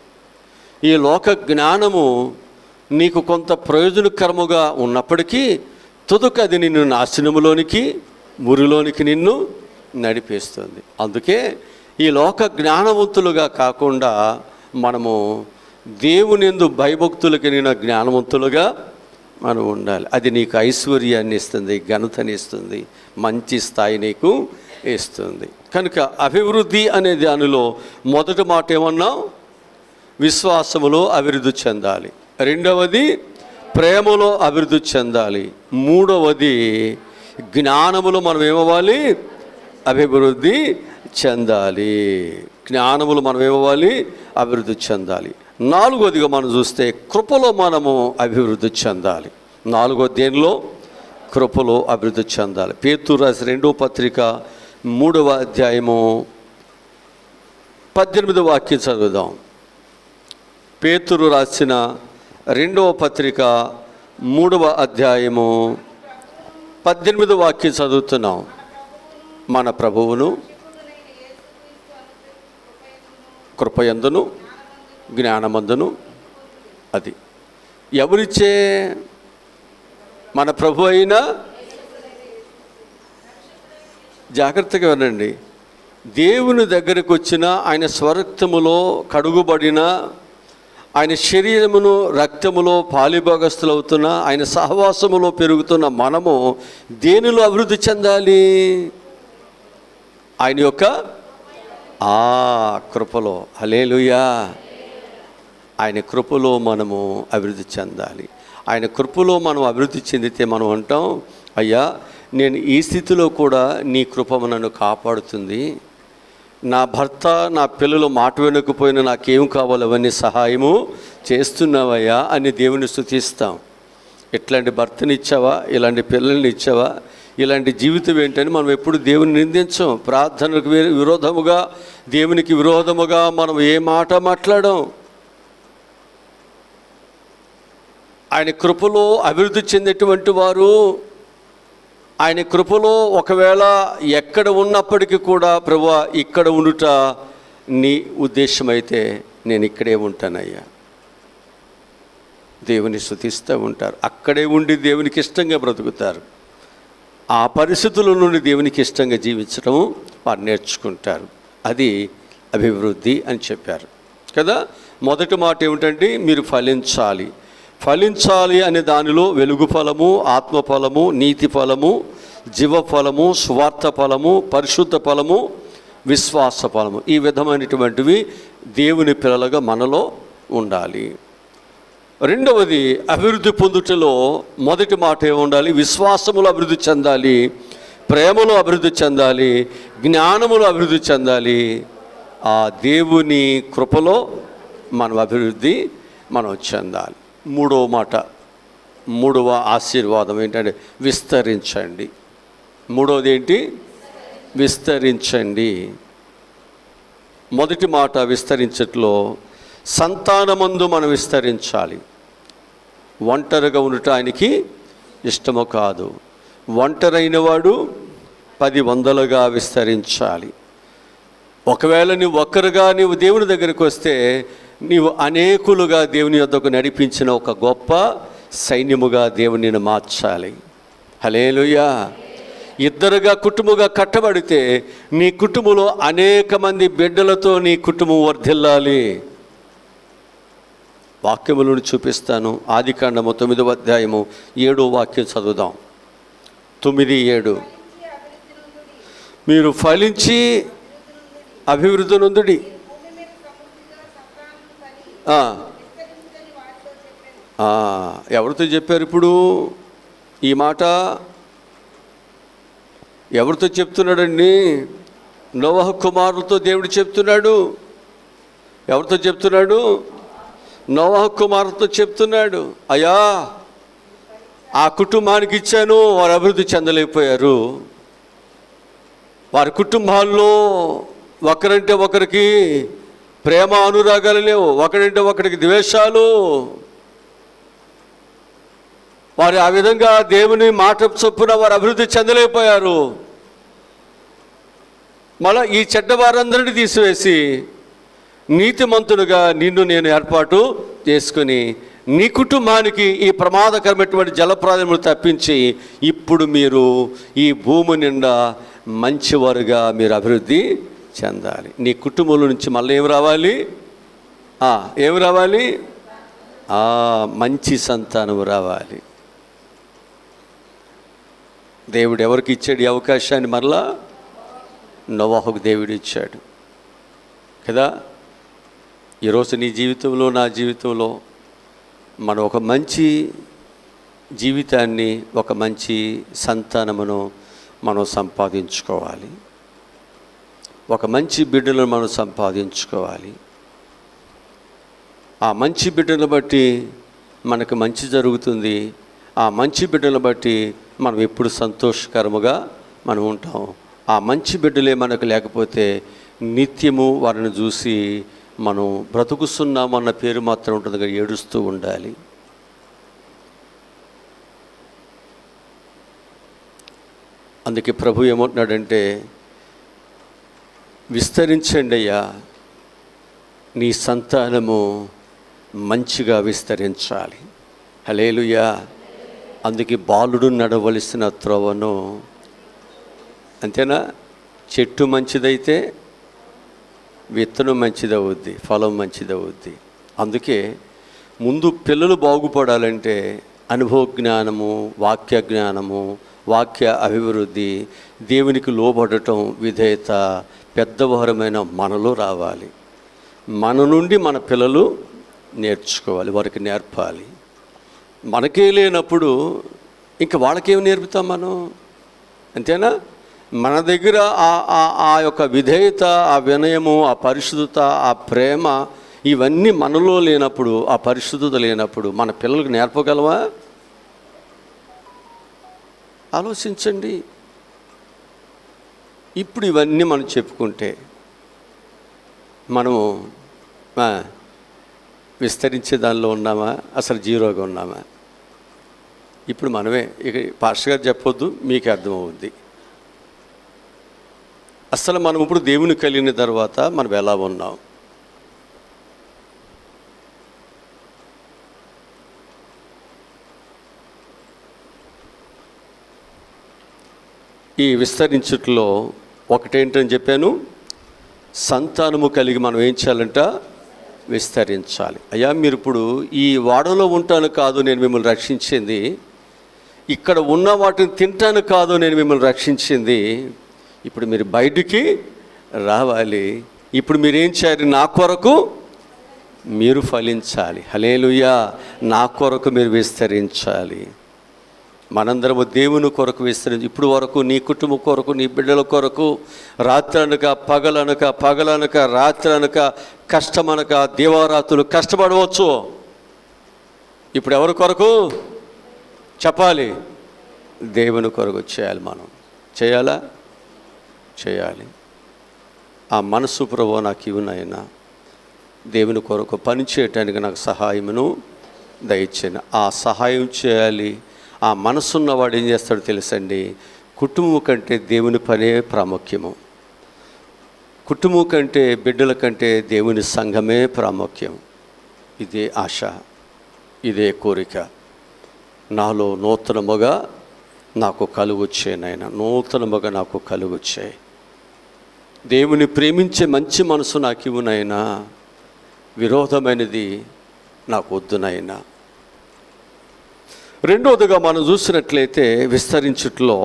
ఈ లోక జ్ఞానము నీకు కొంత ప్రయోజనకరముగా ఉన్నప్పటికీ తుదకు అది నిన్ను నాశనములోనికి, మురిలోనికి నిన్ను నడిపిస్తుంది. అందుకే ఈ లోక జ్ఞానవంతులుగా కాకుండా మనము దేవుని యందు భయభక్తులు కలిగిన జ్ఞానవంతులుగా మనం ఉండాలి. అది నీకు ఐశ్వర్యాన్ని ఇస్తుంది, ఘనతని ఇస్తుంది, మంచి స్థాయి నీకు ఇస్తుంది. కనుక అభివృద్ధి అనే దానిలో మొదటి మాట ఏమన్నా, విశ్వాసములో అభివృద్ధి చెందాలి. రెండవది ప్రేమలో అభివృద్ధి చెందాలి. మూడవది జ్ఞానములో మనం ఏమవ్వాలి, అభివృద్ధి చెందాలి. జ్ఞానములు మనం ఏమవ్వాలి, అభివృద్ధి చెందాలి. నాలుగోదిగా మనం చూస్తే కృపలో మనము అభివృద్ధి చెందాలి. నాలుగో దేనిలో, కృపలో అభివృద్ధి చెందాలి. పేతురు రాసిన 2వ పత్రిక 3వ అధ్యాయము 18వ వాక్యం చదువుదాం. పేతురు రాసిన 2వ పత్రిక 3వ అధ్యాయము 18వ వాక్యం చదువుతున్నాం. మన ప్రభువును కృపయందును జ్ఞానమందును, అది ఎవరిచ్చే, మన ప్రభు అయినా, జాగ్రత్తగా వినండి, దేవుని దగ్గరకు వచ్చిన, ఆయన స్వరక్తములో కడుగుబడిన, ఆయన శరీరమును రక్తములో పాలిభాగస్తులవుతున్న, ఆయన సహవాసములో పెరుగుతున్న మనము దేనిలో అభివృద్ధి చెందాలి, ఆయన యొక్క కృపలో. హల్లెలూయా. ఆయన కృపలో మనము అభివృద్ధి చెందాలి. ఆయన కృపలో మనం అభివృద్ధి చెందితే మనం అంటాం, అయ్యా నేను ఈ స్థితిలో కూడా నీ కృప నన్ను కాపాడుతుంది, నా భర్త నా పిల్లలు మాట వినకపోయినా నాకేం కావాలో అవన్నీ సహాయము చేస్తున్నావయ్యా అని దేవుని స్తుతిస్తాం. ఇట్లాంటి భర్తని ఇచ్చావా, ఇలాంటి పిల్లల్ని ఇచ్చావా, ఇలాంటి జీవితం ఏంటని మనం ఎప్పుడు దేవుని నిందించం. ప్రార్థనకు విరోధముగా, దేవునికి విరోధముగా మనం ఏ మాట మాట్లాడం. ఆయన కృపలో అభివృద్ధి చెందేటువంటి వారు, ఆయన కృపలో ఒకవేళ ఎక్కడ ఉన్నప్పటికీ కూడా, ప్రభువా ఇక్కడ ఉండుట నీ ఉద్దేశమైతే నేను ఇక్కడే ఉంటానయ్యా, దేవుని స్తుతిస్తూ ఉంటారు. అక్కడే ఉండి దేవునికి ఇష్టంగా బ్రతుకుతారు. ఆ పరిస్థితుల నుండి దేవునికి ఇష్టంగా జీవించడం వారు నేర్చుకుంటారు. అది అభివృద్ధి అని చెప్పారు కదా. మొదటి మాట ఏమిటంటే, మీరు ఫలించాలి. ఫలించాలి అనే దానిలో వెలుగు ఫలము, ఆత్మ ఫలము, నీతి ఫలము, జీవ ఫలము, స్వార్థ ఫలము, పరిశుద్ధ ఫలము, విశ్వాస ఫలము, ఈ విధమైనటువంటివి దేవుని పిల్లలుగా మనలో ఉండాలి. రెండవది అభివృద్ధి పొందుటలో మొదటి మాట ఏముండాలి, విశ్వాసములో అభివృద్ధి చెందాలి, ప్రేమలో అభివృద్ధి చెందాలి, జ్ఞానములో అభివృద్ధి చెందాలి. ఆ దేవుని కృపలో మనం అభివృద్ధి చెందాలి. మూడవ మాట, మూడవ ఆశీర్వాదం ఏంటంటే విస్తరించండి. మూడవది ఏంటి, విస్తరించండి. మొదటి మాట విస్తరించట్లో సంతానమందు మనం విస్తరించాలి. ఒంటరిగా ఉండటం ఆయనకి ఇష్టము కాదు. ఒంటరైన వాడు 10 వందలుగా విస్తరించాలి. ఒకవేళ నువ్వు ఒక్కరుగా నీవు దేవుని దగ్గరికి వస్తే నీవు అనేకులుగా దేవుని యొద్దకు నడిపించిన ఒక గొప్ప సైన్యముగా దేవుని నిన్ను మార్చాలి. హల్లెలూయా. ఇద్దరుగా కుటుంబముగా కట్టబడితే నీ కుటుంబంలో అనేక మంది బిడ్డలతో నీ కుటుంబం వర్ధిల్లాలి. వాక్యములను చూపిస్తాను. ఆదికాండము 9వ అధ్యాయము 7వ వాక్యం చదువుదాం. 9:7. మీరు ఫలించి అభివృద్ధి నొందుడి. ఎవరితో చెప్పారు ఇప్పుడు ఈ మాట? ఎవరితో చెప్తున్నాడండి? నోవహు కుమారులతో దేవుడు చెప్తున్నాడు. ఎవరితో చెప్తున్నాడు? నోవహు కుమారులతో చెప్తున్నాడు. అయ్యా ఆ కుటుంబానికి ఇచ్చాను, వారు అభివృద్ధి చెందలేకపోయారు. వారి కుటుంబాల్లో ఒకరంటే ఒకరికి ప్రేమ అనురాగాలు లేవు, ఒకరంటే ఒకరికి ద్వేషాలు. వారు ఆ విధంగా దేవుని మాట చొప్పున వారు అభివృద్ధి చెందలేకపోయారు. మళ్ళా ఈ చెడ్డవారందరినీ తీసివేసి నీతిమంతులుగా నిన్ను నేను ఏర్పాటు చేసుకుని నీ కుటుంబానికి ఈ ప్రమాదకరమైనటువంటి జలప్రాధములు తప్పించి ఇప్పుడు మీరు ఈ భూమి నిండా మంచివారుగా మీరు అభివృద్ధి చెందాలి. నీ కుటుంబంలో నుంచి మళ్ళీ ఏమి రావాలి? ఏమి రావాలి? మంచి సంతానం రావాలి. దేవుడు ఎవరికి ఇచ్చాడు ఈ అవకాశాన్ని? మరలా నోవాహుకు దేవుడు ఇచ్చాడు కదా. ఈరోజు నీ జీవితంలో, నా జీవితంలో మనం ఒక మంచి జీవితాన్ని, ఒక మంచి సంతానమును మనం సంపాదించుకోవాలి. ఒక మంచి బిడ్డలను మనం సంపాదించుకోవాలి. ఆ మంచి బిడ్డను బట్టి మనకు మంచి జరుగుతుంది. ఆ మంచి బిడ్డను బట్టి మనం ఎప్పుడు సంతోషకరముగా మనం ఉంటాం. ఆ మంచి బిడ్డలే మనకు లేకపోతే నిత్యము వారిని చూసి మనం బ్రతుకుస్తున్నామన్న పేరు మాత్రం ఉంటుంది కానీ ఏడుస్తూ ఉండాలి. అందుకే ప్రభు ఏమంటున్నాడంటే, విస్తరించండి అయ్యా, నీ సంతానము మంచిగా విస్తరించాలి. హల్లెలూయా. అందుకే బాలుడు నడవలసిన త్రోవను, అంతేనా? చెట్టు మంచిదైతే విత్తనం మంచిదవుద్ది, ఫలం మంచిదవుద్ది. అందుకే ముందు పిల్లలు బాగుపడాలంటే అనుభవ జ్ఞానము, వాక్య జ్ఞానము, వాక్య అభివృద్ధి, దేవునికి లోబడటం, విధేయత పెద్దవారమైన మనలో రావాలి. మన నుండి మన పిల్లలు నేర్చుకోవాలి, వారికి నేర్పాలి. మనకే లేనప్పుడు ఇంకా వాళ్ళకేమి నేర్పుతాం మనం? అంతేనా? మన దగ్గర ఆ యొక్క విధేయత, ఆ వినయము, ఆ పరిశుద్ధత, ఆ ప్రేమ ఇవన్నీ మనలో లేనప్పుడు, ఆ పరిశుద్ధత లేనప్పుడు మన పిల్లలకు నేర్పగలవా? ఆలోచించండి. ఇప్పుడు ఇవన్నీ మనం చెప్పుకుంటే మనము విస్తరించే దానిలో ఉన్నామా, అసలు జీరోగా ఉన్నామా? ఇప్పుడు మనమే, ఇక పాస్టర్ గారు చెప్పొద్దు, మీకే అర్థమవుద్ది. అసలు మనం ఇప్పుడు దేవుని కలిగిన తర్వాత మనం ఎలా ఉన్నాం? ఈ విస్తరించుట్లో ఒకటేంటని చెప్పాను, సంతానము కలిగి మనం ఏం చేయాలంట? విస్తరించాలి. అయ్యా, మీరు ఇప్పుడు ఈ వాడలో ఉంటాను కాదు నేను మిమ్మల్ని రక్షించింది, ఇక్కడ ఉన్న వాటిని తింటాను కాదు నేను మిమ్మల్ని రక్షించింది, ఇప్పుడు మీరు బయటికి రావాలి. ఇప్పుడు మీరేం చేయాలి? నా కొరకు మీరు ఫలించాలి. హల్లెలూయా. నా కొరకు మీరు విస్తరించాలి. మనందరము దేవుని కొరకు విస్తరించి, ఇప్పుడు వరకు నీ కుటుంబం కొరకు, నీ బిడ్డల కొరకు రాత్రి అనక పగలనక, పగలనక రాత్రి అనక, కష్టమనక దీవారాత్రులు కష్టపడవచ్చు. ఇప్పుడు ఎవరి కొరకు చెప్పాలి? దేవుని కొరకు చేయాలి. మనం చేయాలా? చేయాలి. ఆ మనసు ప్రభువా నాకు ఇవ్వనైనా, దేవుని కొరకు పని చేయటానికి నాకు సహాయమును దయచేయండి. ఆ సహాయం చేయాలి. ఆ మనసున్నవాడు ఏం చేస్తాడో తెలుసండి, కుటుంబం కంటే దేవుని పనే ప్రాముఖ్యము. కుటుంబం కంటే, బిడ్డల కంటే దేవుని సంఘమే ప్రాముఖ్యం. ఇదే ఆశ, ఇదే కోరిక. నాలో నూతనముగా నాకు కలుగొచ్చే నాయన, నూతనముగా నాకు కలుగొచ్చే. దేవుని ప్రేమించే మంచి మనసు నాకు ఇవ్వునైనా, విరోధమైనది నాకు వద్దునైనా. రెండవదిగా మనం చూసినట్లయితే విస్తరించుట్లో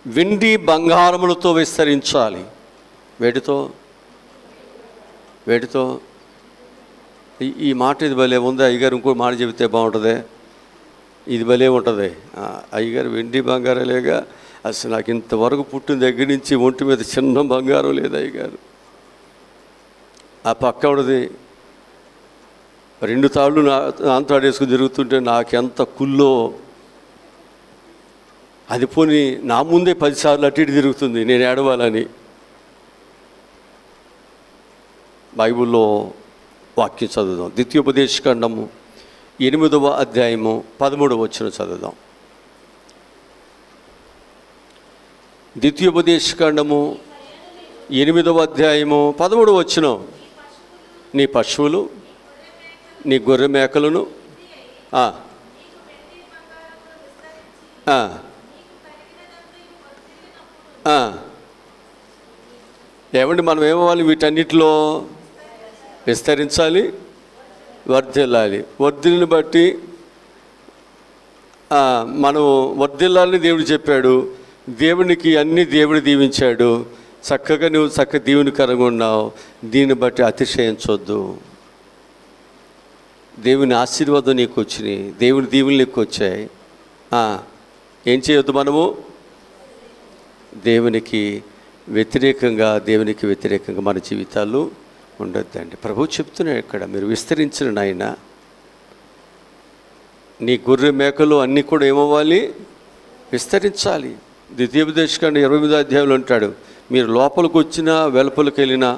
వెండి బంగారములతో విస్తరించాలి. వేటితో? ఈ మాట ఇది భలే ఉంది. అయ్యగారు ఇంకో మాట చెబితే బాగుంటుంది. ఇది భలే ఉంటుంది. అయ్యగారు వెండి బంగారాలేగా, అసలు నాకు ఇంతవరకు పుట్టిన దగ్గర నుంచి ఒంటి మీద చిన్న బంగారం లేదు అయ్యగారు. ఆ పక్కడిది 2 తాళ్ళు అంతాడేసుకుని తిరుగుతుంటే నాకెంత కుల్లో. అది పోని నా ముందే 10 సార్లు అటు ఇటు తిరుగుతుంది, నేను ఏడవాలని. బైబిల్లో వాక్యం చదువుదాం. ద్వితీయోపదేశకాండము 8వ అధ్యాయము 13వ వచనం చదువుదాం. ద్వితీయోపదేశకాండము 8వ అధ్యాయము 13వ వచనం. నీ పశువులు, నీ గొర్రె మేకలను ఏమండి మనం ఏమవ్వాలి? వీటన్నిటిలో విస్తరించాలి, వర్ధిల్లాలి. వర్ధిల్ని బట్టి మనం వర్ధిల్లాలని దేవుడు చెప్పాడు. దేవునికి అన్ని దేవుడు దీవించాడు. చక్కగా నువ్వు దీవెనకరంగా ఉన్నావు. దీన్ని బట్టి అతిశయించొద్దు. దేవుని ఆశీర్వాదం నీకు వచ్చినాయి, దేవుని దీవులు నీకు వచ్చాయి. ఏం చేయొద్దు, మనము దేవునికి వ్యతిరేకంగా మన జీవితాలు ఉండొద్దండి. ప్రభువు చెప్తున్నాడు ఇక్కడ, మీరు విస్తరించిన నాయన, నీ గొర్రె మేకలు అన్నీ కూడా ఏమవ్వాలి, విస్తరించాలి. ద్వితీయోపదేశకాండ 28వ అధ్యాయంలో ఉంటాడు, మీరు లోపలికి వచ్చినా వెలుపలికి వెళ్ళినా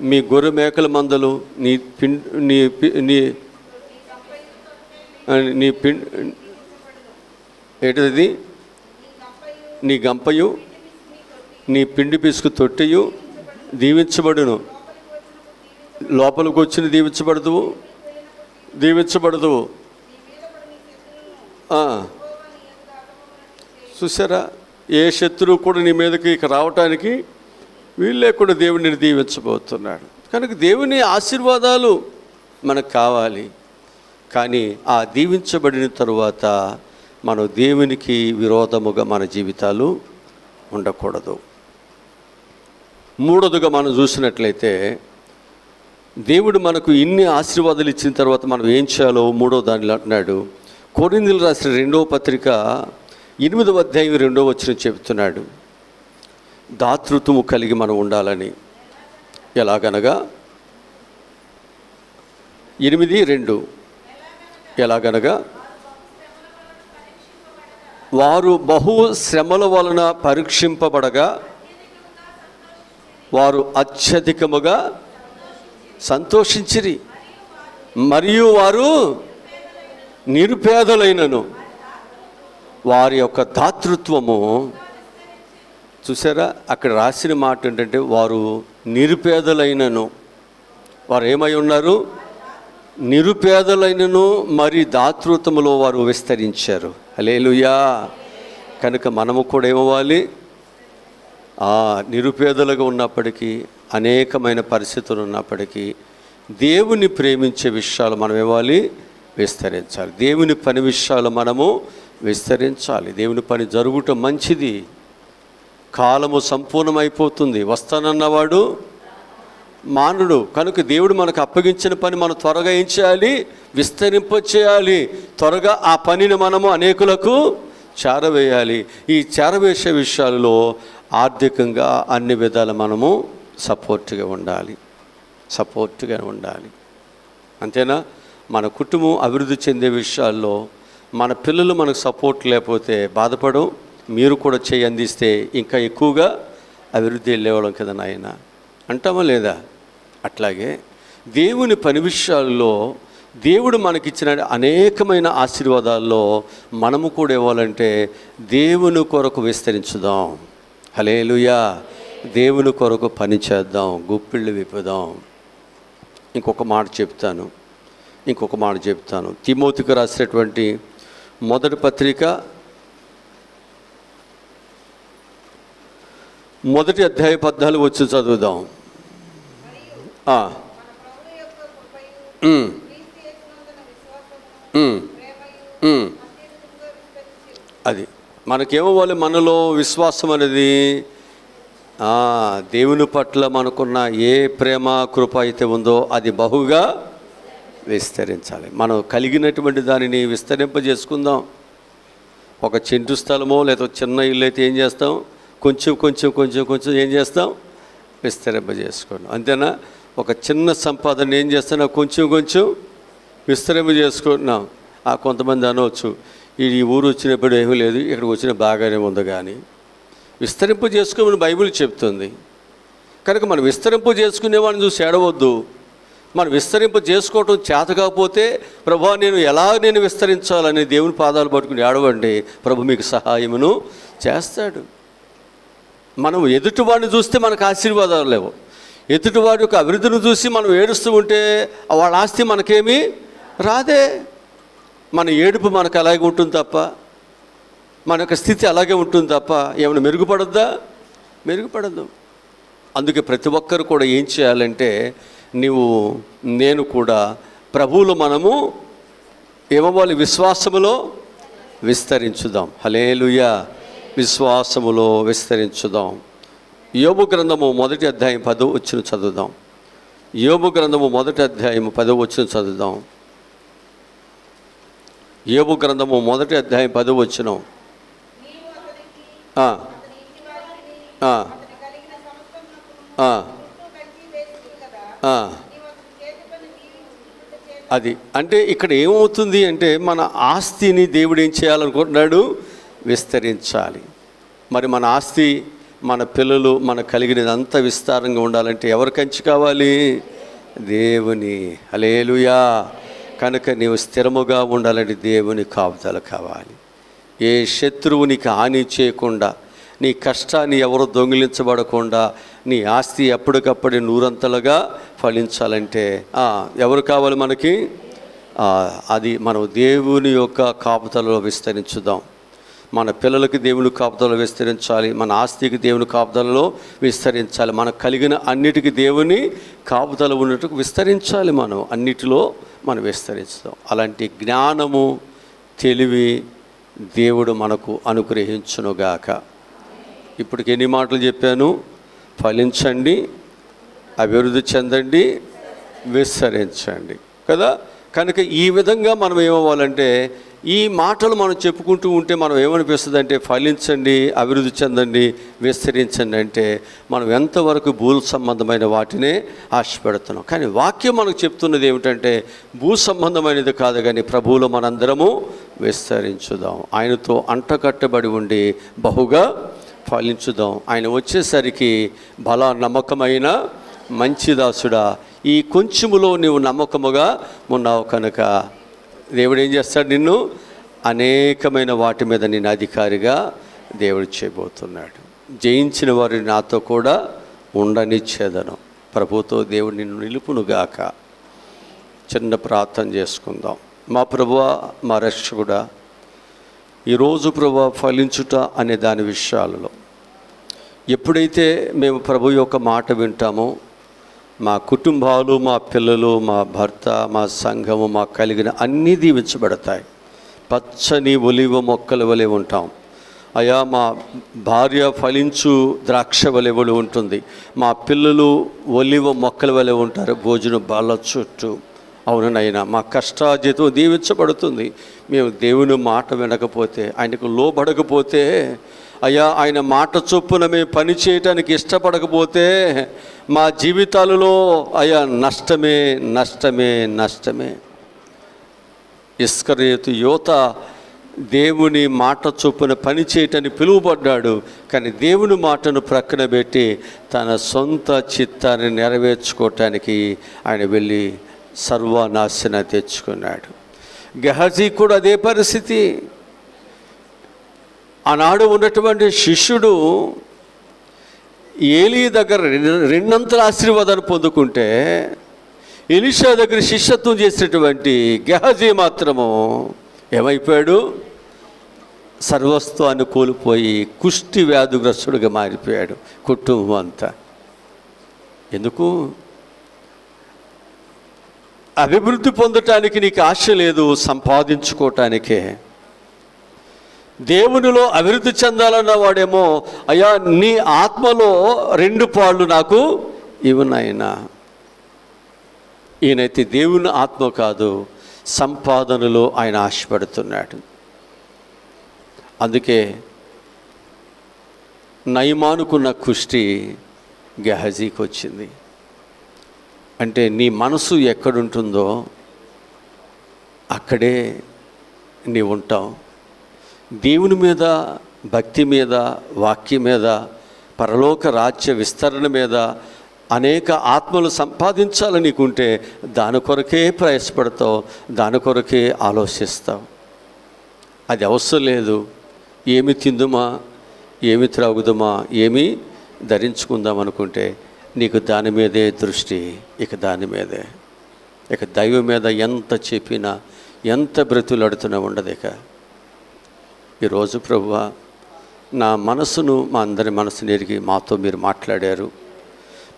మీ గొర్రె మేకల మందలు ఏంటిది, నీ గంపయు నీ పిండి పిసుకు తొట్టెయు దీవించబడును. లోపలికి వచ్చిన దీవించబడదు. చూసారా, ఏ శత్రువు కూడా నీ మీదకి రావటానికి వీళ్ళు లేకుండా దేవుడిని దీవించబోతున్నాడు. కనుక దేవుని ఆశీర్వాదాలు మనకు కావాలి. కానీ ఆ దీవించబడిన తరువాత మనం దేవునికి విరోధముగా మన జీవితాలు ఉండకూడదు. మూడోదిగా మనం చూసినట్లయితే, దేవుడు మనకు ఇన్ని ఆశీర్వాదాలు ఇచ్చిన తర్వాత మనం ఏం చేయాలో మూడో దానిలో అంటున్నాడు. కొరింథీయులకు రాసిన 2వ పత్రిక 8వ అధ్యాయం 2వ వచనం చెబుతున్నాడు, దాతృత్వము కలిగి మనం ఉండాలని. ఎలాగనగా 8:2 ఎలాగనగా వారు బహు శ్రమల వలన పరీక్షింపబడగా వారు అత్యధికముగా సంతోషించిరి, మరియు వారు నిరుపేదలైనను. వారి యొక్క దాతృత్వము చూసారా, అక్కడ రాసిన మాట ఏంటంటే, వారు నిరుపేదలైనను. వారు ఏమై ఉన్నారు, నిరుపేదలైనను, మరి దాతృత్వములో వారు విస్తరించారు. హల్లెలూయా. కనుక మనము కూడా ఏమవ్వాలి, నిరుపేదలుగా ఉన్నప్పటికీ, అనేకమైన పరిస్థితులు ఉన్నప్పటికీ దేవుని ప్రేమించే విషయాలు మనం ఇవ్వాలి, విస్తరించాలి. దేవుని పని విషయాలు మనము విస్తరించాలి. దేవుని పని జరుగుట మంచిది. కాలము సంపూర్ణమైపోతుంది, వస్తానన్నవాడు మానుడు. కనుక దేవుడు మనకు అప్పగించిన పని మనం త్వరగా ఏం చేయాలి, విస్తరింపచేయాలి. త్వరగా ఆ పనిని మనము అనేకులకు చేరవేయాలి. ఈ చేరవేసే విషయాలలో ఆర్థికంగా అన్ని విధాలు మనము సపోర్ట్గా ఉండాలి. అంతేనా? మన కుటుంబం అభివృద్ధి చెందే విషయాల్లో మన పిల్లలు మనకు సపోర్ట్ లేకపోతే బాధపడం. మీరు కూడా చేయి అందిస్తే ఇంకా ఎక్కువగా అభివృద్ధి వెళ్ళేవాళ్ళం కదా నాయన అంటామా లేదా? అట్లాగే దేవుని పని విషయాల్లో దేవుడు మనకిచ్చిన అనేకమైన ఆశీర్వాదాల్లో మనము కూడా ఇవ్వాలంటే దేవుని కొరకు విస్తరించుదాం. హల్లెలూయా. దేవుని కొరకు పని చేద్దాం, గుప్పిళ్ళు విప్పుదాం. ఇంకొక మాట చెప్తాను. తిమోతికి రాసినటువంటి మొదటి పత్రిక 1వ అధ్యాయం 14 వచ్చి చదువుదాం. అది మనకేమవ్వాలి, మనలో విశ్వాసం అనేది దేవుని పట్ల మనకున్న ఏ ప్రేమ కృప అయితే ఉందో అది బహుగా విస్తరించాలి. మనం కలిగినటువంటి దానిని విస్తరింపజేసుకుందాం. ఒక చెంటు స్థలమో లేదా చిన్న ఇల్లు అయితే ఏం చేస్తాం, కొంచెం ఏం చేస్తాం, విస్తరింపజేసుకోండి. అంతేనా? ఒక చిన్న సంపాదన ఏం చేస్తున్నా, కొంచెం విస్తరింపజేసుకుంటున్నాం. కొంతమంది అనవచ్చు, ఈ ఊరు వచ్చినప్పుడు ఏమీ లేదు, ఇక్కడికి వచ్చిన బాగానే ఉంది. కానీ విస్తరింపు చేసుకోమని బైబిల్ చెప్తుంది. కనుక మనం విస్తరింపు చేసుకునే వాడిని చూసి ఏడవద్దు. మనం విస్తరింపు చేసుకోవటం చేత కాకపోతే, ప్రభు నేను విస్తరించాలని దేవుని పాదాలు పట్టుకుని ఏడవండి, ప్రభు మీకు సహాయమును చేస్తాడు. మనం ఎదుటివాడిని చూస్తే మనకు ఆశీర్వాదాలు లేవు. ఎదుటివాడి యొక్క అభివృద్ధిని చూసి మనం ఏడుస్తూ ఉంటే వాళ్ళ ఆస్తి మనకేమీ రాదే. మన ఏడుపు మనకు అలాగే ఉంటుంది తప్ప, మన యొక్క స్థితి అలాగే ఉంటుంది తప్ప ఏమైనా మెరుగుపడదు. అందుకే ప్రతి ఒక్కరు కూడా ఏం చేయాలంటే, నేను కూడా ప్రభువులో మనము ఏమవ్వాలి, విశ్వాసములో విస్తరించుదాం. హల్లెలూయా. విశ్వాసములో విస్తరించుదాం. యోబు గ్రంథము 1వ అధ్యాయం 10వ వచనం చదువుదాం. యోబు గ్రంథము 1వ అధ్యాయం 10వ వచనం చదువుదాం. యోబు గ్రంథము 1వ అధ్యాయం 10వ వచనం. అది అంటే ఇక్కడ ఏమవుతుంది అంటే మన ఆస్తిని దేవుడు ఏం చేయాలనుకుంటున్నాడు? విస్తరించాలి. మరి మన ఆస్తి, మన పిల్లలు, మన కలిగినదంతా విస్తారంగా ఉండాలంటే ఎవరి కంచి కావాలి? దేవుని. హల్లెలూయా. కనుక నీవు స్థిరముగా ఉండాలంటే దేవుని కాపుదల కావాలి. ఏ శత్రువు నీకు హాని చేయకుండా, నీ కష్టాన్ని ఎవరు దొంగిలించబడకుండా, నీ ఆస్తి ఎప్పటికప్పుడు నూరంతలుగా ఫలించాలంటే ఎవరు కావాలి మనకి? అది మనం దేవుని యొక్క కాపుదలలో విస్తరించుదాం. మన పిల్లలకి దేవుని కాపుదలలో విస్తరించాలి. మన ఆస్తికి దేవుని కాపుదలలో విస్తరించాలి. మనకు కలిగిన అన్నిటికీ దేవుని కాపుదల ఉన్నట్టుకు విస్తరించాలి. మనం అన్నిటిలో మనం విస్తరిస్తాం. అలాంటి జ్ఞానము, తెలివి దేవుడు మనకు అనుగ్రహించునుగాక. ఇప్పటికి ఎన్ని మాటలు చెప్పాను? ఫలించండి, అభివృద్ధి చెందండి, విస్తరించండి కదా. కనుక ఈ విధంగా మనం ఏమవ్వాలంటే, ఈ మాటలు మనం చెప్పుకుంటూ ఉంటే మనం ఏమనిపిస్తుంది అంటే, ఫలించండి, అభివృద్ధి చెందండి, విస్తరించండి అంటే మనం ఎంతవరకు భూ సంబంధమైన వాటినే ఆశపెడుతున్నాం. కానీ వాక్యం మనకు చెప్తున్నది ఏమిటంటే, భూ సంబంధమైనది కాదు కానీ ప్రభువులో మనందరము విస్తరించుదాం. ఆయనతో అంటకట్టబడి ఉండి బహుగా ఫలించుదాం. ఆయన వచ్చేసరికి బలా నమ్మకమైన మంచి దాసుడా, ఈ కొంచెములో నీవు నమ్మకముగా ఉన్నావు కనుక దేవుడు ఏం చేస్తాడు? నిన్ను అనేకమైన వాటి మీద నేను అధికారిగా దేవుడు చేయబోతున్నాడు. జయించిన వారిని నాతో కూడా ఉండనిచ్చేదను. ప్రభుతో దేవుడు నిన్ను నిలుపునుగాక. చిన్న ప్రార్థన చేసుకుందాం. మా ప్రభువా, మా రక్షకుడా, ఈరోజు ప్రభువా ఫలించుట అనే దాని విషయాలలో ఎప్పుడైతే మేము ప్రభు యొక్క మాట వింటామో, మా కుటుంబాలు, మా పిల్లలు, మా భర్త, మా సంఘము, మా కలిగిన అన్నీ దీవించబడతాయి. పచ్చని ఒలివ మొక్కల వలె ఉంటాం అయా. మా భార్య ఫలించు ద్రాక్ష వలె ఉంటుంది. మా పిల్లలు ఒలివ మొక్కల వలె ఉంటారు భోజన బాల చుట్టూ. అవునైనా మా కష్టార్జితం దీవించబడుతుంది. మేము దేవుని మాట వినకపోతే, ఆయనకు లోబడకపోతే, అయ్యా ఆయన మాట చొప్పున మేము పని చేయటానికి ఇష్టపడకపోతే మా జీవితాలలో అయ్యా నష్టమే, నష్టమే, నష్టమే. ఇస్కరియోతు యోత దేవుని మాట చొప్పున పని చేయటానికి పిలువబడ్డాడు. కానీ దేవుని మాటను ప్రక్కన పెట్టి తన సొంత చిత్తాన్ని నెరవేర్చుకోవటానికి ఆయన వెళ్ళి సర్వనాశన తెచ్చుకున్నాడు. గెహజీ కూడా అదే పరిస్థితి. ఆనాడు ఉన్నటువంటి శిష్యుడు ఏలీ దగ్గర రెండంతల ఆశీర్వాదాన్ని పొందుకుంటే, ఎలీషా దగ్గర శిష్యత్వం చేసినటువంటి గెహజీ మాత్రము ఏమైపోయాడు? సర్వస్వాన్ని కోల్పోయి కుష్టి వ్యాధిగ్రస్తుడిగా మారిపోయాడు కుటుంబం అంతా. ఎందుకు? అభివృద్ధి పొందటానికి నీకు ఆశ లేదు, సంపాదించుకోవటానికే. దేవునిలో అభివృద్ధి చెందాలన్న వాడేమో, అయ్యా నీ ఆత్మలో 2 పాళ్ళు నాకు ఇవ్వనైనా. ఈయనైతే దేవుని ఆత్మ కాదు, సంపాదనలో ఆయన ఆశపడుతున్నాడు. అందుకే నయమానుకున్న కుష్టి గెహజీకి వచ్చింది. అంటే నీ మనసు ఎక్కడుంటుందో అక్కడే నీ ఉంటావు. దేవుని మీద, భక్తి మీద, వాక్యం మీద, పరలోక రాజ్య విస్తరణ మీద అనేక ఆత్మలు సంపాదించాలని నీకుంటే దాని కొరకే ప్రయాసపడతావు, దాని కొరకే ఆలోచిస్తావు. అది అవసరం లేదు. ఏమి తిందుమా, ఏమి త్రాగుదమా, ఏమి ధరించుకుందాం అనుకుంటే నీకు దాని మీదే దృష్టి, ఇక దాని మీదే. ఇక దైవం మీద ఎంత చెప్పినా, ఎంత బ్రతులాడుతున్నా ఉండదు. ఇక ఈరోజు ప్రభువా, నా మనసును, మా అందరి మనసుని ఎరిగి మాతో మీరు మాట్లాడారు.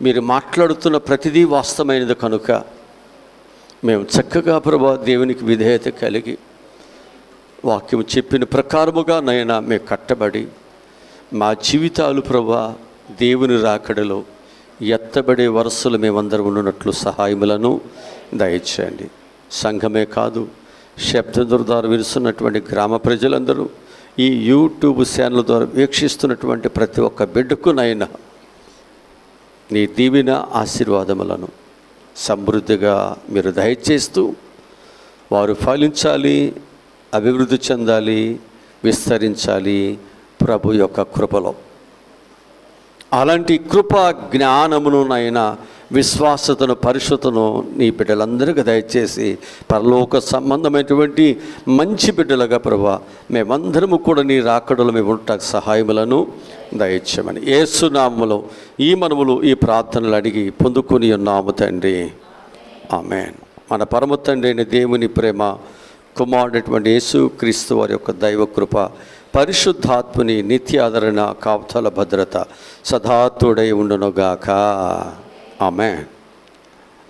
మీరు మాట్లాడుతున్న ప్రతిదీ వాస్తవమైనది కనుక మేము చక్కగా ప్రభువా దేవునికి విధేయత కలిగి వాక్యం చెప్పిన ప్రకారముగా నైనా మేము కట్టబడి మా జీవితాలు ప్రభువా దేవుని రాకడలో ఎత్తబడే వరుసలు మేమందరం ఉన్నట్లు సహాయములను దయచేయండి. సంఘమే కాదు, శబ్దం ద్వారా విరుస్తున్నటువంటి గ్రామ ప్రజలందరూ, ఈ యూట్యూబ్ ఛానల్ ద్వారా వీక్షిస్తున్నటువంటి ప్రతి ఒక్క బిడ్డకునైనా నీ దీవెన ఆశీర్వాదములను సమృద్ధిగా మీరు దయచేస్తూ వారు ఫలించాలి, అభివృద్ధి చెందాలి, విస్తరించాలి ప్రభు యొక్క కృపలో. అలాంటి కృప జ్ఞానమునునైనా విశ్వాసతను పరిశుద్ధను నీ బిడ్డలందరికీ దయచేసి పరలోక సంబంధమైనటువంటి మంచి బిడ్డలుగా ప్రభువా మేమందరము కూడా నీ రాకడలో మేము ఉండటానికి సహాయములను దయచేయమని యేసు నామములో ఈ మనములు ఈ ప్రార్థనలు అడిగి పొందుకొని ఉన్నాము తండ్రి. ఆమేన్. మన పరమ తండ్రి అయిన దేవుని ప్రేమ, కుమారుడైనటువంటి యేసు క్రీస్తు వారి యొక్క దైవ కృప, పరిశుద్ధాత్మని నిత్య ఆదరణ, కాపుదల, భద్రత సదా తోడై ఉండునుగాక. ఆమేన్.